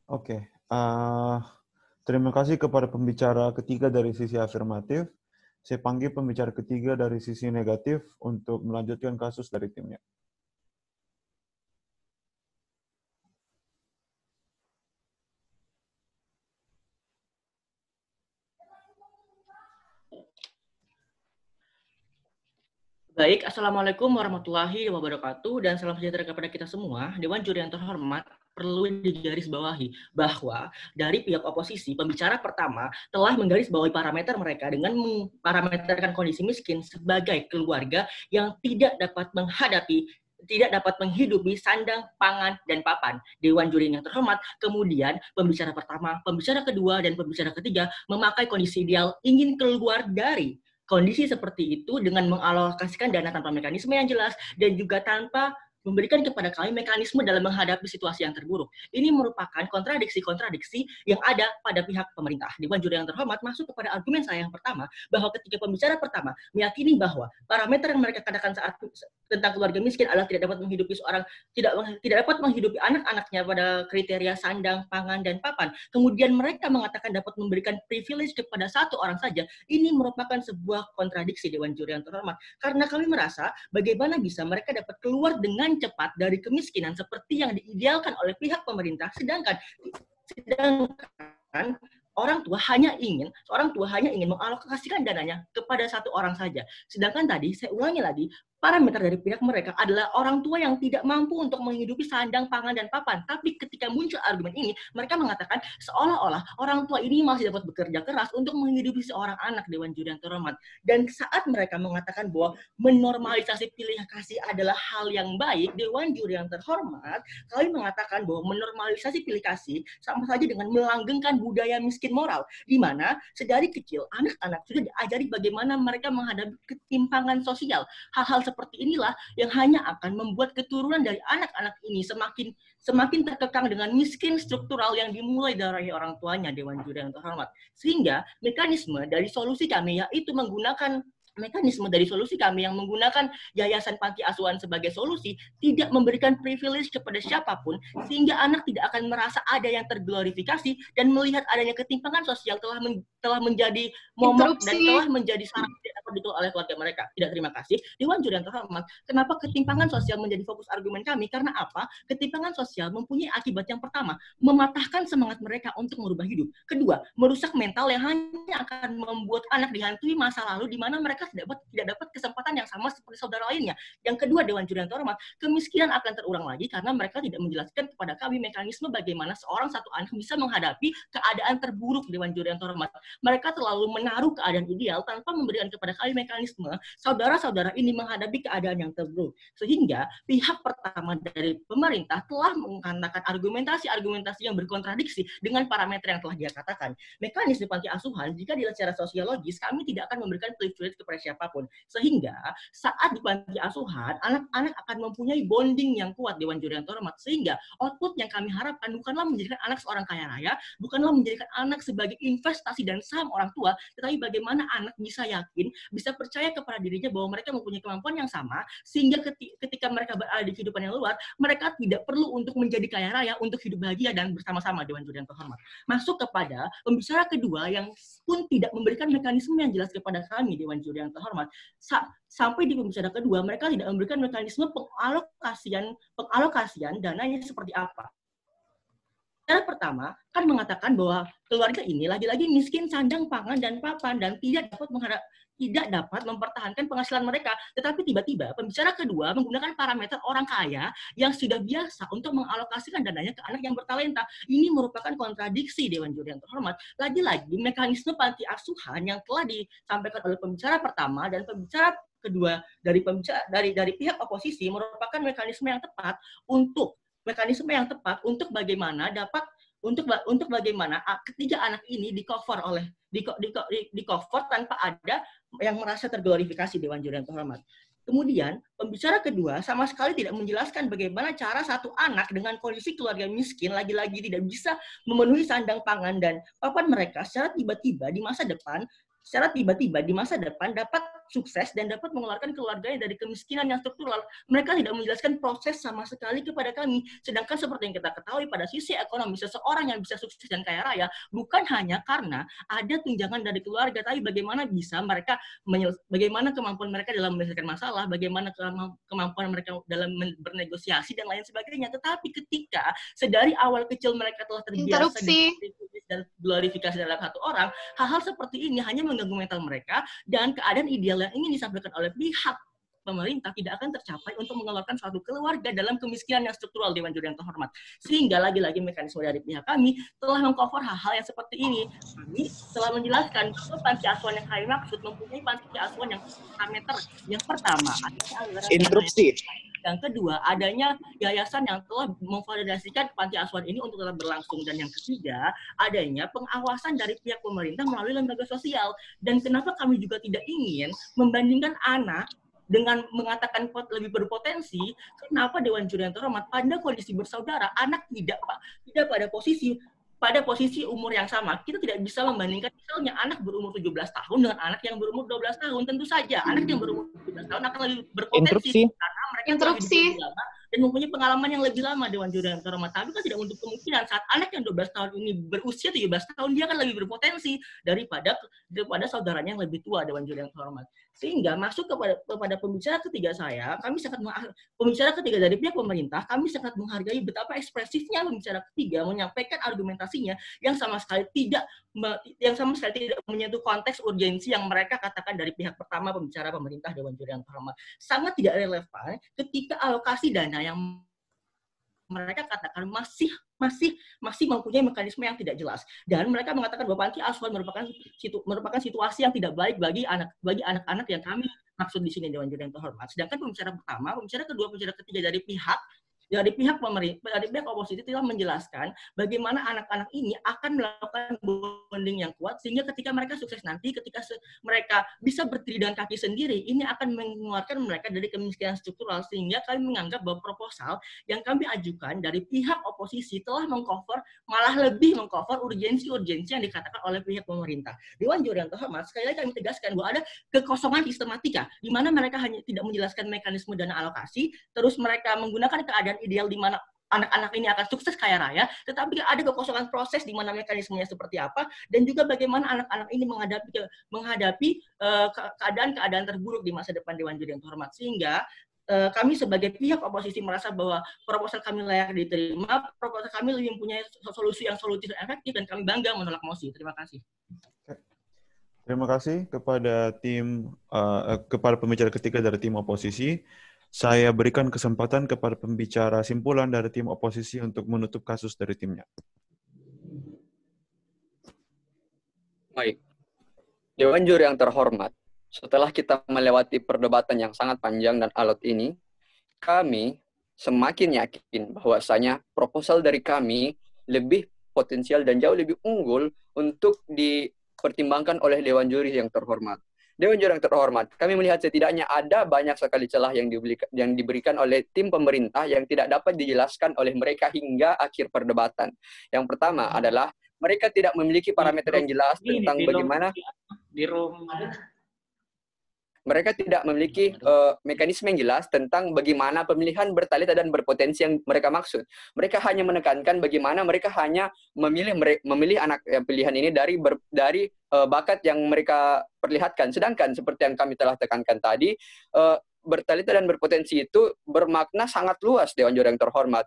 Oke. Terima kasih kepada pembicara ketiga dari sisi afirmatif. Saya panggil pembicara ketiga dari sisi negatif untuk melanjutkan kasus dari timnya. Baik, Assalamualaikum warahmatullahi wabarakatuh, dan salam sejahtera kepada kita semua. Dewan Juri yang terhormat, perlu digarisbawahi bahwa dari pihak oposisi, pembicara pertama telah menggarisbawahi parameter mereka dengan memparameterkan kondisi miskin sebagai keluarga yang tidak dapat menghidupi sandang, pangan, dan papan. Dewan Juri yang terhormat, kemudian pembicara pertama, pembicara kedua, dan pembicara ketiga memakai kondisi ideal ingin keluar dari kondisi seperti itu dengan mengalokasikan dana tanpa mekanisme yang jelas dan juga tanpa memberikan kepada kami mekanisme dalam menghadapi situasi yang terburuk. Ini merupakan kontradiksi-kontradiksi yang ada pada pihak pemerintah. Dewan Juri yang terhormat masuk kepada argumen saya yang pertama, bahwa ketika pembicara pertama meyakini bahwa parameter yang mereka katakan saat tentang keluarga miskin adalah tidak dapat menghidupi tidak dapat menghidupi anak-anaknya pada kriteria sandang, pangan, dan papan. Kemudian mereka mengatakan dapat memberikan privilege kepada satu orang saja. Ini merupakan sebuah kontradiksi, Dewan Juri yang terhormat. Karena kami merasa bagaimana bisa mereka dapat keluar dengan cepat dari kemiskinan seperti yang diidealkan oleh pihak pemerintah, sedangkan seorang tua hanya ingin mengalokasikan dananya kepada satu orang saja. Sedangkan tadi, saya ulangi lagi, parameter dari pihak mereka adalah orang tua yang tidak mampu untuk menghidupi sandang, pangan, dan papan. Tapi ketika muncul argumen ini, mereka mengatakan seolah-olah orang tua ini masih dapat bekerja keras untuk menghidupi seorang anak, Dewan Juri yang terhormat. Dan saat mereka mengatakan bahwa menormalisasi pilih kasih adalah hal yang baik, Dewan Juri yang terhormat, kami mengatakan bahwa menormalisasi pilih kasih sama saja dengan melanggengkan budaya miskin moral, di mana sedari kecil anak-anak sudah diajari bagaimana mereka menghadapi ketimpangan sosial. Hal-hal seperti inilah yang hanya akan membuat keturunan dari anak-anak ini semakin terkekang dengan miskin struktural yang dimulai dari orang tuanya, Dewan Juri yang terhormat. Sehingga mekanisme dari solusi kami yaitu yang menggunakan yayasan panti asuhan sebagai solusi tidak memberikan privilege kepada siapapun, sehingga anak tidak akan merasa ada yang terglorifikasi dan melihat adanya ketimpangan sosial telah menjadi momok dan telah menjadi syarat dapat ditolak oleh keluarga mereka. Tidak, terima kasih. Dewan Juri yang terhormat, kenapa ketimpangan sosial menjadi fokus argumen kami? Karena apa? Ketimpangan sosial mempunyai akibat yang pertama, mematahkan semangat mereka untuk merubah hidup. Kedua, merusak mental yang hanya akan membuat anak dihantui masa lalu di mana mereka tidak dapat kesempatan yang sama seperti saudara lainnya. Yang kedua, Dewan Juri yang terhormat, kemiskinan akan terulang lagi karena mereka tidak menjelaskan kepada kami mekanisme bagaimana seorang satu anak bisa menghadapi keadaan terburuk, Dewan Juri yang terhormat. Mereka terlalu menaruh keadaan ideal tanpa memberikan kepada kami mekanisme saudara-saudara ini menghadapi keadaan yang terburuk. Sehingga pihak pertama dari pemerintah telah mengatakan argumentasi yang berkontradiksi dengan parameter yang telah dia katakan. Mekanisme panti asuhan, jika dilihat secara sosiologis, kami tidak akan memberikan privilege kepada siapapun. Sehingga saat di panti asuhan, anak-anak akan mempunyai bonding yang kuat, Dewan Juri yang terhormat. Sehingga output yang kami harapkan bukanlah menjadikan anak seorang kaya raya, bukanlah menjadikan anak sebagai investasi dan saham orang tua, tetapi bagaimana anak bisa yakin, bisa percaya kepada dirinya bahwa mereka mempunyai kemampuan yang sama, sehingga ketika mereka berada di kehidupan yang luar, mereka tidak perlu untuk menjadi kaya raya, untuk hidup bahagia dan bersama-sama, Dewan Juri yang terhormat. Masuk kepada pembicara kedua yang pun tidak memberikan mekanisme yang jelas kepada kami, Dewan Juri yang terhormat. Sampai di pembicara kedua, mereka tidak memberikan mekanisme pengalokasian dananya seperti apa. pembicara pertama kan mengatakan bahwa keluarga ini lagi-lagi miskin sandang, pangan, dan papan dan tidak dapat mempertahankan penghasilan mereka. Tetapi tiba-tiba pembicara kedua menggunakan parameter orang kaya yang sudah biasa untuk mengalokasikan dananya ke anak yang bertalenta. Ini merupakan kontradiksi, Dewan Juri yang terhormat. Lagi-lagi mekanisme panti asuhan yang telah disampaikan oleh pembicara pertama dan pembicara kedua dari pihak oposisi merupakan mekanisme yang tepat untuk bagaimana ketiga anak ini di cover tanpa ada yang merasa terglorifikasi, Dewan Juri yang terhormat. Kemudian, pembicara kedua sama sekali tidak menjelaskan bagaimana cara satu anak dengan kondisi keluarga miskin lagi-lagi tidak bisa memenuhi sandang pangan dan papan mereka secara tiba-tiba di masa depan dapat sukses dan dapat mengeluarkan keluarganya dari kemiskinan yang struktural. Mereka tidak menjelaskan proses sama sekali kepada kami. Sedangkan seperti yang kita ketahui pada sisi ekonomi, seseorang yang bisa sukses dan kaya raya bukan hanya karena ada tunjangan dari keluarga, tapi bagaimana kemampuan mereka dalam menyelesaikan masalah, bagaimana kemampuan mereka dalam bernegosiasi dan lain sebagainya. Tetapi ketika sedari awal kecil mereka telah terbiasa dan glorifikasi dalam satu orang, hal-hal seperti ini hanya mengganggu mental mereka dan keadaan ideal yang ingin disampaikan oleh pihak pemerintah tidak akan tercapai untuk mengeluarkan suatu keluarga dalam kemiskinan yang struktural, Dewan Juri yang terhormat. Sehingga lagi-lagi mekanisme dari pihak kami telah mengcover hal-hal yang seperti ini. Kami telah menjelaskan bahwa panti asuhan yang kami maksud mempunyai panti asuhan yang parameter. Yang pertama, interupsi. Yang kedua, adanya yayasan yang telah memvalidasikan panti asuhan ini untuk tetap berlangsung. Dan yang ketiga, adanya pengawasan dari pihak pemerintah melalui lembaga sosial. Dan kenapa kami juga tidak ingin membandingkan anak dengan mengatakan lebih berpotensi, kenapa Dewan Juri yang terhormat pada kondisi bersaudara, anak tidak pada posisi umur yang sama. Kita tidak bisa membandingkan misalnya anak berumur 17 tahun dengan anak yang berumur 12 tahun. Tentu saja anak yang berumur 17 tahun akan lebih berpotensi karena mereka lebih lama dan mempunyai pengalaman yang lebih lama, Dewan Juri yang terhormat. Tapi kan tidak untuk kemungkinan saat anak yang 12 tahun ini berusia 17 tahun, dia akan lebih berpotensi daripada saudaranya yang lebih tua, Dewan Juri yang terhormat. Sehingga masuk kepada pembicara ketiga saya, pembicara ketiga dari pihak pemerintah, kami sangat menghargai betapa ekspresifnya pembicara ketiga menyampaikan argumentasinya yang sama sekali tidak menyentuh konteks urgensi yang mereka katakan dari pihak pertama pembicara pemerintah, Dewan Juri yang terhormat. Sangat tidak relevan ketika alokasi dana yang mereka katakan masih mempunyai mekanisme yang tidak jelas, dan mereka mengatakan bahwa panti asuhan merupakan situasi yang tidak baik bagi anak-anak yang kami maksud di sini, Dewan Juri yang terhormat. Sedangkan pembicara pertama, pembicara kedua, pembicara ketiga dari pihak pemerintah, dari pihak oposisi telah menjelaskan bagaimana anak-anak ini akan melakukan bonding yang kuat sehingga ketika mereka sukses nanti, ketika mereka bisa berdiri dengan kaki sendiri, ini akan mengeluarkan mereka dari kemiskinan struktural. Sehingga kami menganggap bahwa proposal yang kami ajukan dari pihak oposisi telah malah lebih mengcover urgensi-urgensi yang dikatakan oleh pihak pemerintah. Dewan Juri yang terhormat, sekali lagi kami tegaskan bahwa ada kekosongan sistematika di mana mereka hanya tidak menjelaskan mekanisme dana alokasi, terus mereka menggunakan keadaan ideal di mana anak-anak ini akan sukses kaya raya, tetapi ada kekosongan proses di mana mekanismenya seperti apa, dan juga bagaimana anak-anak ini menghadapi keadaan-keadaan terburuk di masa depan, Dewan Juri yang terhormat. Sehingga kami sebagai pihak oposisi merasa bahwa proposal kami layak diterima, proposal kami lebih mempunyai solusi yang solutif dan efektif, dan kami bangga menolak mosi. Terima kasih. Terima kasih kepada kepada pembicara ketiga dari tim oposisi. Saya berikan kesempatan kepada pembicara simpulan dari tim oposisi untuk menutup kasus dari timnya. Baik. Dewan Juri yang terhormat, setelah kita melewati perdebatan yang sangat panjang dan alot ini, kami semakin yakin bahwasanya proposal dari kami lebih potensial dan jauh lebih unggul untuk dipertimbangkan oleh Dewan Juri yang terhormat. Dewan Juri yang terhormat, kami melihat setidaknya ada banyak sekali celah yang diberikan oleh tim pemerintah yang tidak dapat dijelaskan oleh mereka hingga akhir perdebatan. Yang pertama adalah mereka tidak memiliki parameter yang jelas tentang bagaimana mereka tidak memiliki mekanisme yang jelas tentang bagaimana pemilihan bertalenta dan berpotensi yang mereka maksud. Mereka hanya menekankan bagaimana mereka hanya memilih anak pilihan ini dari bakat yang mereka perlihatkan. Sedangkan seperti yang kami telah tekankan tadi, bertalenta dan berpotensi itu bermakna sangat luas, Dewan Juri yang terhormat.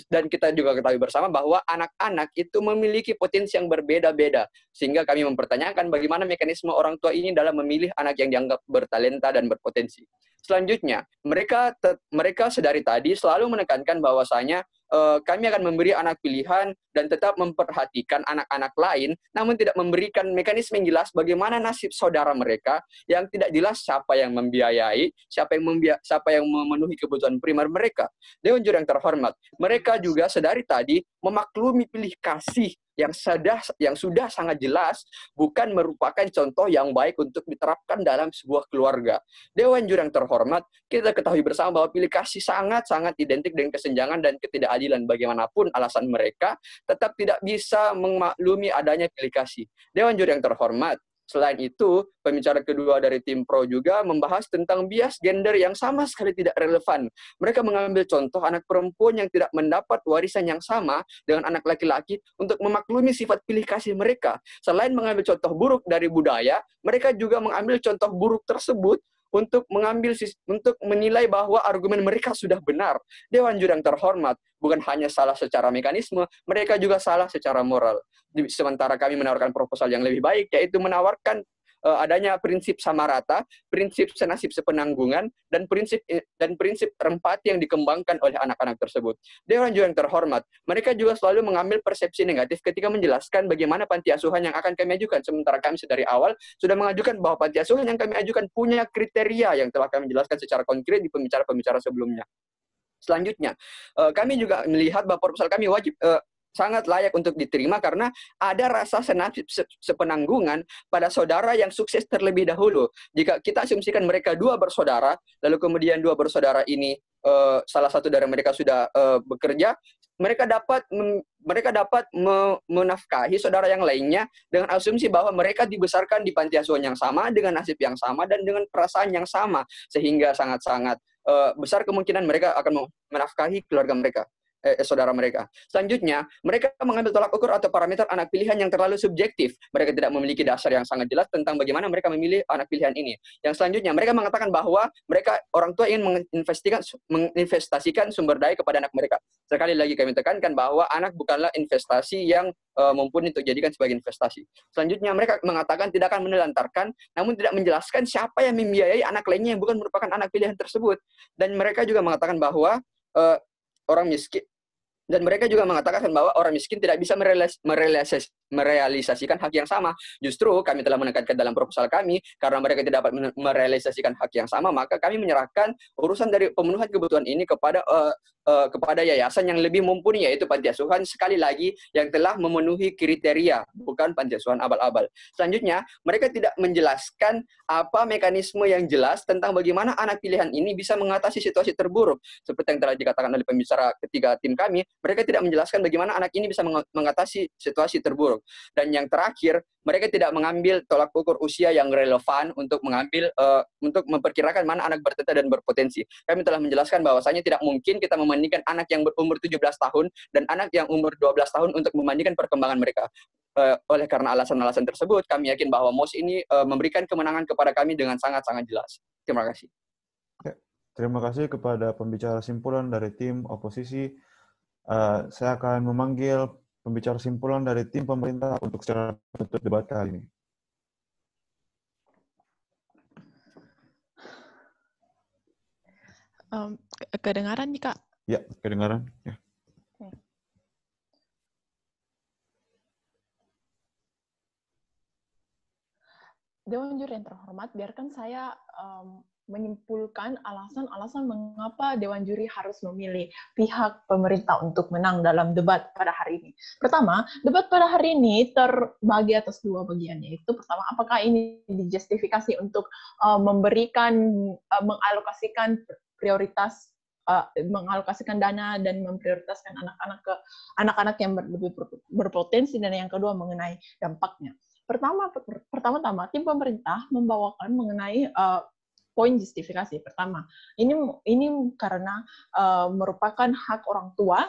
Dan kita juga ketahui bersama bahwa anak-anak itu memiliki potensi yang berbeda-beda. Sehingga kami mempertanyakan bagaimana mekanisme orang tua ini dalam memilih anak yang dianggap bertalenta dan berpotensi. Selanjutnya, mereka sedari tadi selalu menekankan bahwasanya kami akan memberi anak pilihan dan tetap memperhatikan anak-anak lain, namun tidak memberikan mekanisme yang jelas bagaimana nasib saudara mereka yang tidak jelas siapa yang membiayai, siapa yang memenuhi kebutuhan primer mereka. Dewan Juri yang terhormat, mereka juga sedari tadi memaklumi pilih kasih yang sudah sangat jelas bukan merupakan contoh yang baik untuk diterapkan dalam sebuah keluarga. Dewan Juri yang terhormat, kita ketahui bersama bahwa pilih kasih sangat-sangat identik dengan kesenjangan dan ketidakadilan. Bagaimanapun alasan mereka, tetap tidak bisa memaklumi adanya pilih kasih. Dewan Juri yang terhormat, selain itu, pembicara kedua dari tim pro juga membahas tentang bias gender yang sama sekali tidak relevan. Mereka mengambil contoh anak perempuan yang tidak mendapat warisan yang sama dengan anak laki-laki untuk memaklumi sifat pilih kasih mereka. Selain mengambil contoh buruk dari budaya, mereka juga mengambil contoh buruk tersebut untuk menilai bahwa argumen mereka sudah benar. Dewan Juri yang terhormat, bukan hanya salah secara mekanisme, mereka juga salah secara moral. Sementara kami menawarkan proposal yang lebih baik, yaitu menawarkan adanya prinsip sama rata, prinsip senasib sepenanggungan, dan prinsip empati yang dikembangkan oleh anak-anak tersebut. Dewan Juri yang terhormat, mereka juga selalu mengambil persepsi negatif ketika menjelaskan bagaimana panti asuhan yang akan kami ajukan. Sementara kami dari awal sudah mengajukan bahwa panti asuhan yang kami ajukan punya kriteria yang telah kami jelaskan secara konkret di pembicara-pembicara sebelumnya. Selanjutnya, kami juga melihat bahwa proposal kami sangat layak untuk diterima karena ada rasa senasib sepenanggungan pada saudara yang sukses terlebih dahulu. Jika kita asumsikan mereka dua bersaudara, lalu kemudian dua bersaudara ini salah satu dari mereka sudah bekerja, mereka dapat menafkahi saudara yang lainnya dengan asumsi bahwa mereka dibesarkan di panti asuhan yang sama, dengan nasib yang sama, dan dengan perasaan yang sama, sehingga sangat-sangat besar kemungkinan mereka akan menafkahi keluarga mereka. Saudara mereka. Selanjutnya, mereka mengambil tolak ukur atau parameter anak pilihan yang terlalu subjektif. Mereka tidak memiliki dasar yang sangat jelas tentang bagaimana mereka memilih anak pilihan ini. Yang selanjutnya, mereka mengatakan bahwa orang tua ingin menginvestasikan sumber daya kepada anak mereka. Sekali lagi kami tekankan bahwa anak bukanlah investasi yang mumpuni untuk dijadikan sebagai investasi. Selanjutnya, mereka mengatakan tidak akan menelantarkan, namun tidak menjelaskan siapa yang membiayai anak lainnya yang bukan merupakan anak pilihan tersebut. Dan mereka juga mengatakan bahwa orang miskin, dan mereka juga mengatakan bahwa orang miskin tidak bisa merealisasikan hak yang sama. Justru kami telah menekankan dalam proposal kami, karena mereka tidak dapat merealisasikan hak yang sama, maka kami menyerahkan urusan dari pemenuhan kebutuhan ini kepada yayasan yang lebih mumpuni, yaitu panti asuhan, sekali lagi, yang telah memenuhi kriteria, bukan panti asuhan abal-abal. Selanjutnya, mereka tidak menjelaskan apa mekanisme yang jelas tentang bagaimana anak pilihan ini bisa mengatasi situasi terburuk. Seperti yang telah dikatakan oleh pembicara ketiga tim kami, mereka tidak menjelaskan bagaimana anak ini bisa mengatasi situasi terburuk. Dan yang terakhir, mereka tidak mengambil tolak ukur usia yang relevan untuk memperkirakan mana anak bertalenta dan berpotensi. Kami telah menjelaskan bahwasanya tidak mungkin kita membandingkan anak yang berumur 17 tahun dan anak yang umur 12 tahun untuk membandingkan perkembangan mereka. Oleh karena alasan-alasan tersebut, kami yakin bahwa MOS ini memberikan kemenangan kepada kami dengan sangat-sangat jelas. Terima kasih. Terima kasih kepada pembicara simpulan dari tim oposisi. Saya akan memanggil pembicara simpulan dari tim pemerintah untuk secara menutup debat kali ini. Kedengaran nih, Kak? Ya, kedengaran. Ya. Dewan Juri yang terhormat, biarkan saya menyimpulkan alasan-alasan mengapa Dewan Juri harus memilih pihak pemerintah untuk menang dalam debat pada hari ini. Pertama, debat pada hari ini terbagi atas dua bagian, yaitu pertama, apakah ini dijustifikasi untuk mengalokasikan prioritas, mengalokasikan dana dan memprioritaskan anak-anak yang lebih berpotensi, dan yang kedua mengenai dampaknya. Pertama-tama, tim pemerintah membawakan mengenai poin justifikasi. Pertama, ini karena merupakan hak orang tua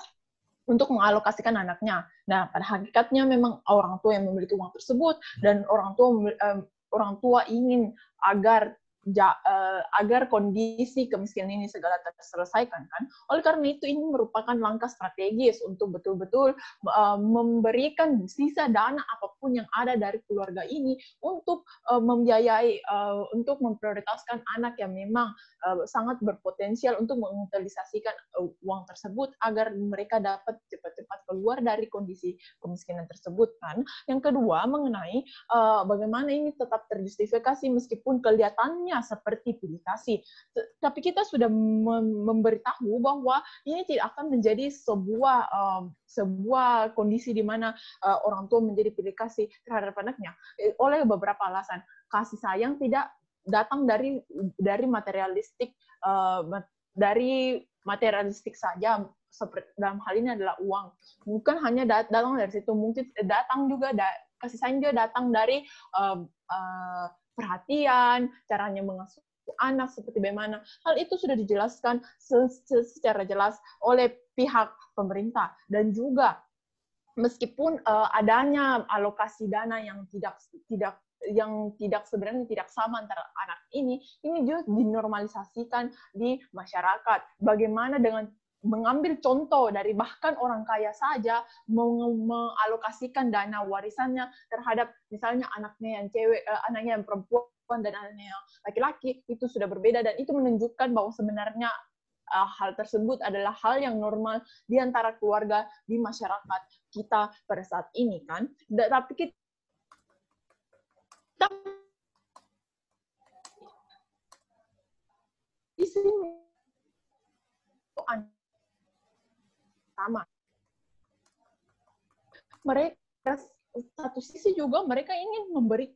untuk mengalokasikan anaknya. Nah, pada hakikatnya memang orang tua yang memiliki uang tersebut, dan orang tua ingin agar agar kondisi kemiskinan ini segala terselesaikan kan. Oleh karena itu ini merupakan langkah strategis untuk betul-betul memberikan sisa dana apapun yang ada dari keluarga ini untuk membiayai, untuk memprioritaskan anak yang memang sangat berpotensial untuk mengutilisasikan uang tersebut agar mereka dapat cepat-cepat keluar dari kondisi kemiskinan tersebut kan. Yang kedua mengenai bagaimana ini tetap terjustifikasi meskipun kelihatannya seperti pilih kasih, tapi kita sudah memberitahu bahwa ini tidak akan menjadi sebuah kondisi di mana orang tua menjadi pilih kasih terhadap anaknya oleh beberapa alasan. Kasih sayang tidak datang dari materialistik, saja. Seperti dalam hal ini adalah uang, bukan hanya datang dari situ, mungkin datang juga kasih sayang juga datang dari perhatian, caranya mengasuh anak seperti bagaimana. Hal itu sudah dijelaskan secara jelas oleh pihak pemerintah, dan juga meskipun adanya alokasi dana yang sebenarnya tidak sama antara anak ini juga dinormalisasikan di masyarakat. Bagaimana dengan mengambil contoh dari bahkan orang kaya saja mengalokasikan dana warisannya terhadap misalnya anaknya yang cewek, anaknya yang perempuan dan anaknya yang laki-laki, itu sudah berbeda, dan itu menunjukkan bahwa sebenarnya hal tersebut adalah hal yang normal di antara keluarga di masyarakat kita pada saat ini kan. Tapi kita di sini sama. Mereka satu sisi juga mereka ingin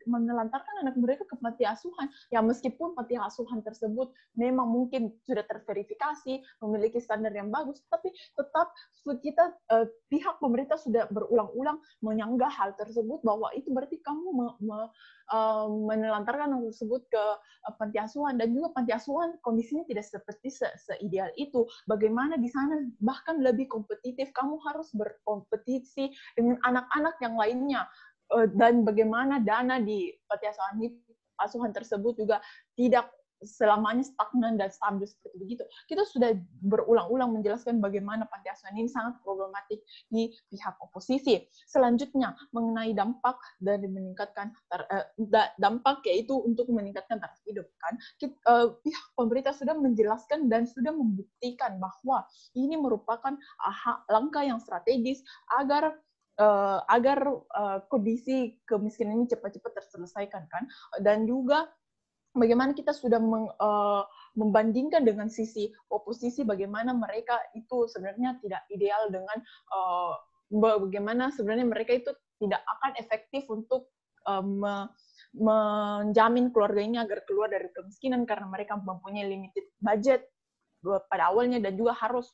menelantarkan anak mereka ke panti asuhan. Ya meskipun panti asuhan tersebut memang mungkin sudah terverifikasi, memiliki standar yang bagus, tapi tetap kita pihak pemerintah sudah berulang-ulang menyanggah hal tersebut bahwa itu berarti kamu menelantarkan anak tersebut ke panti asuhan, dan juga panti asuhan kondisinya tidak seperti seideal itu. Bagaimana di sana bahkan lebih kompetitif, kamu harus berkompetisi dengan anak-anak yang lainnya, dan bagaimana dana di panti asuhan tersebut juga tidak selamanya stagnan dan stabil seperti begitu. Kita sudah berulang-ulang menjelaskan bagaimana panti asuhan ini sangat problematik di pihak oposisi. Selanjutnya mengenai dampak dari meningkatkan dampak yaitu untuk meningkatkan taraf hidup kan. Pihak pemerintah sudah menjelaskan dan sudah membuktikan bahwa ini merupakan langkah yang strategis agar kondisi kemiskinan ini cepat-cepat terselesaikan kan. Dan juga bagaimana kita sudah membandingkan dengan sisi oposisi, bagaimana mereka itu sebenarnya tidak ideal dengan bagaimana sebenarnya mereka itu tidak akan efektif untuk menjamin keluarga ini agar keluar dari kemiskinan karena mereka mempunyai limited budget pada awalnya, dan juga harus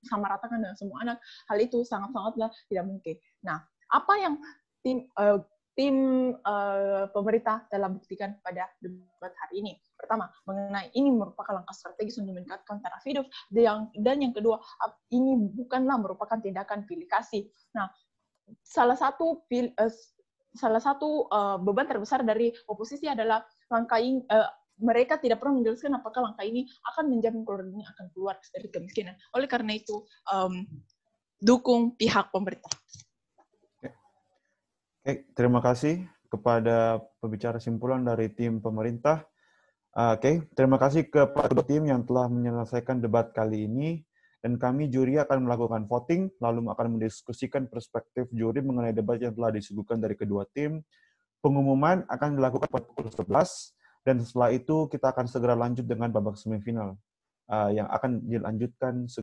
sama ratakan dengan semua anak. Hal itu sangat-sangatlah tidak mungkin. Nah, apa yang tim pemerintah telah buktikan pada debat hari ini? Pertama, mengenai ini merupakan langkah strategis untuk meningkatkan taraf hidup, dan yang kedua, ini bukanlah merupakan tindakan pilih kasih. Nah, salah satu beban terbesar dari oposisi adalah langkah ini. Mereka tidak pernah menjelaskan apakah langkah ini akan menjamin keluarga ini akan keluar dari kemiskinan. Oleh karena itu, dukung pihak pemerintah. Oke, terima kasih kepada pembicara simpulan dari tim pemerintah. Oke, terima kasih kepada kedua tim yang telah menyelesaikan debat kali ini. Dan kami juri akan melakukan voting, lalu akan mendiskusikan perspektif juri mengenai debat yang telah disuguhkan dari kedua tim. Pengumuman akan dilakukan pada pukul 11, dan setelah itu kita akan segera lanjut dengan babak semifinal yang akan dilanjutkan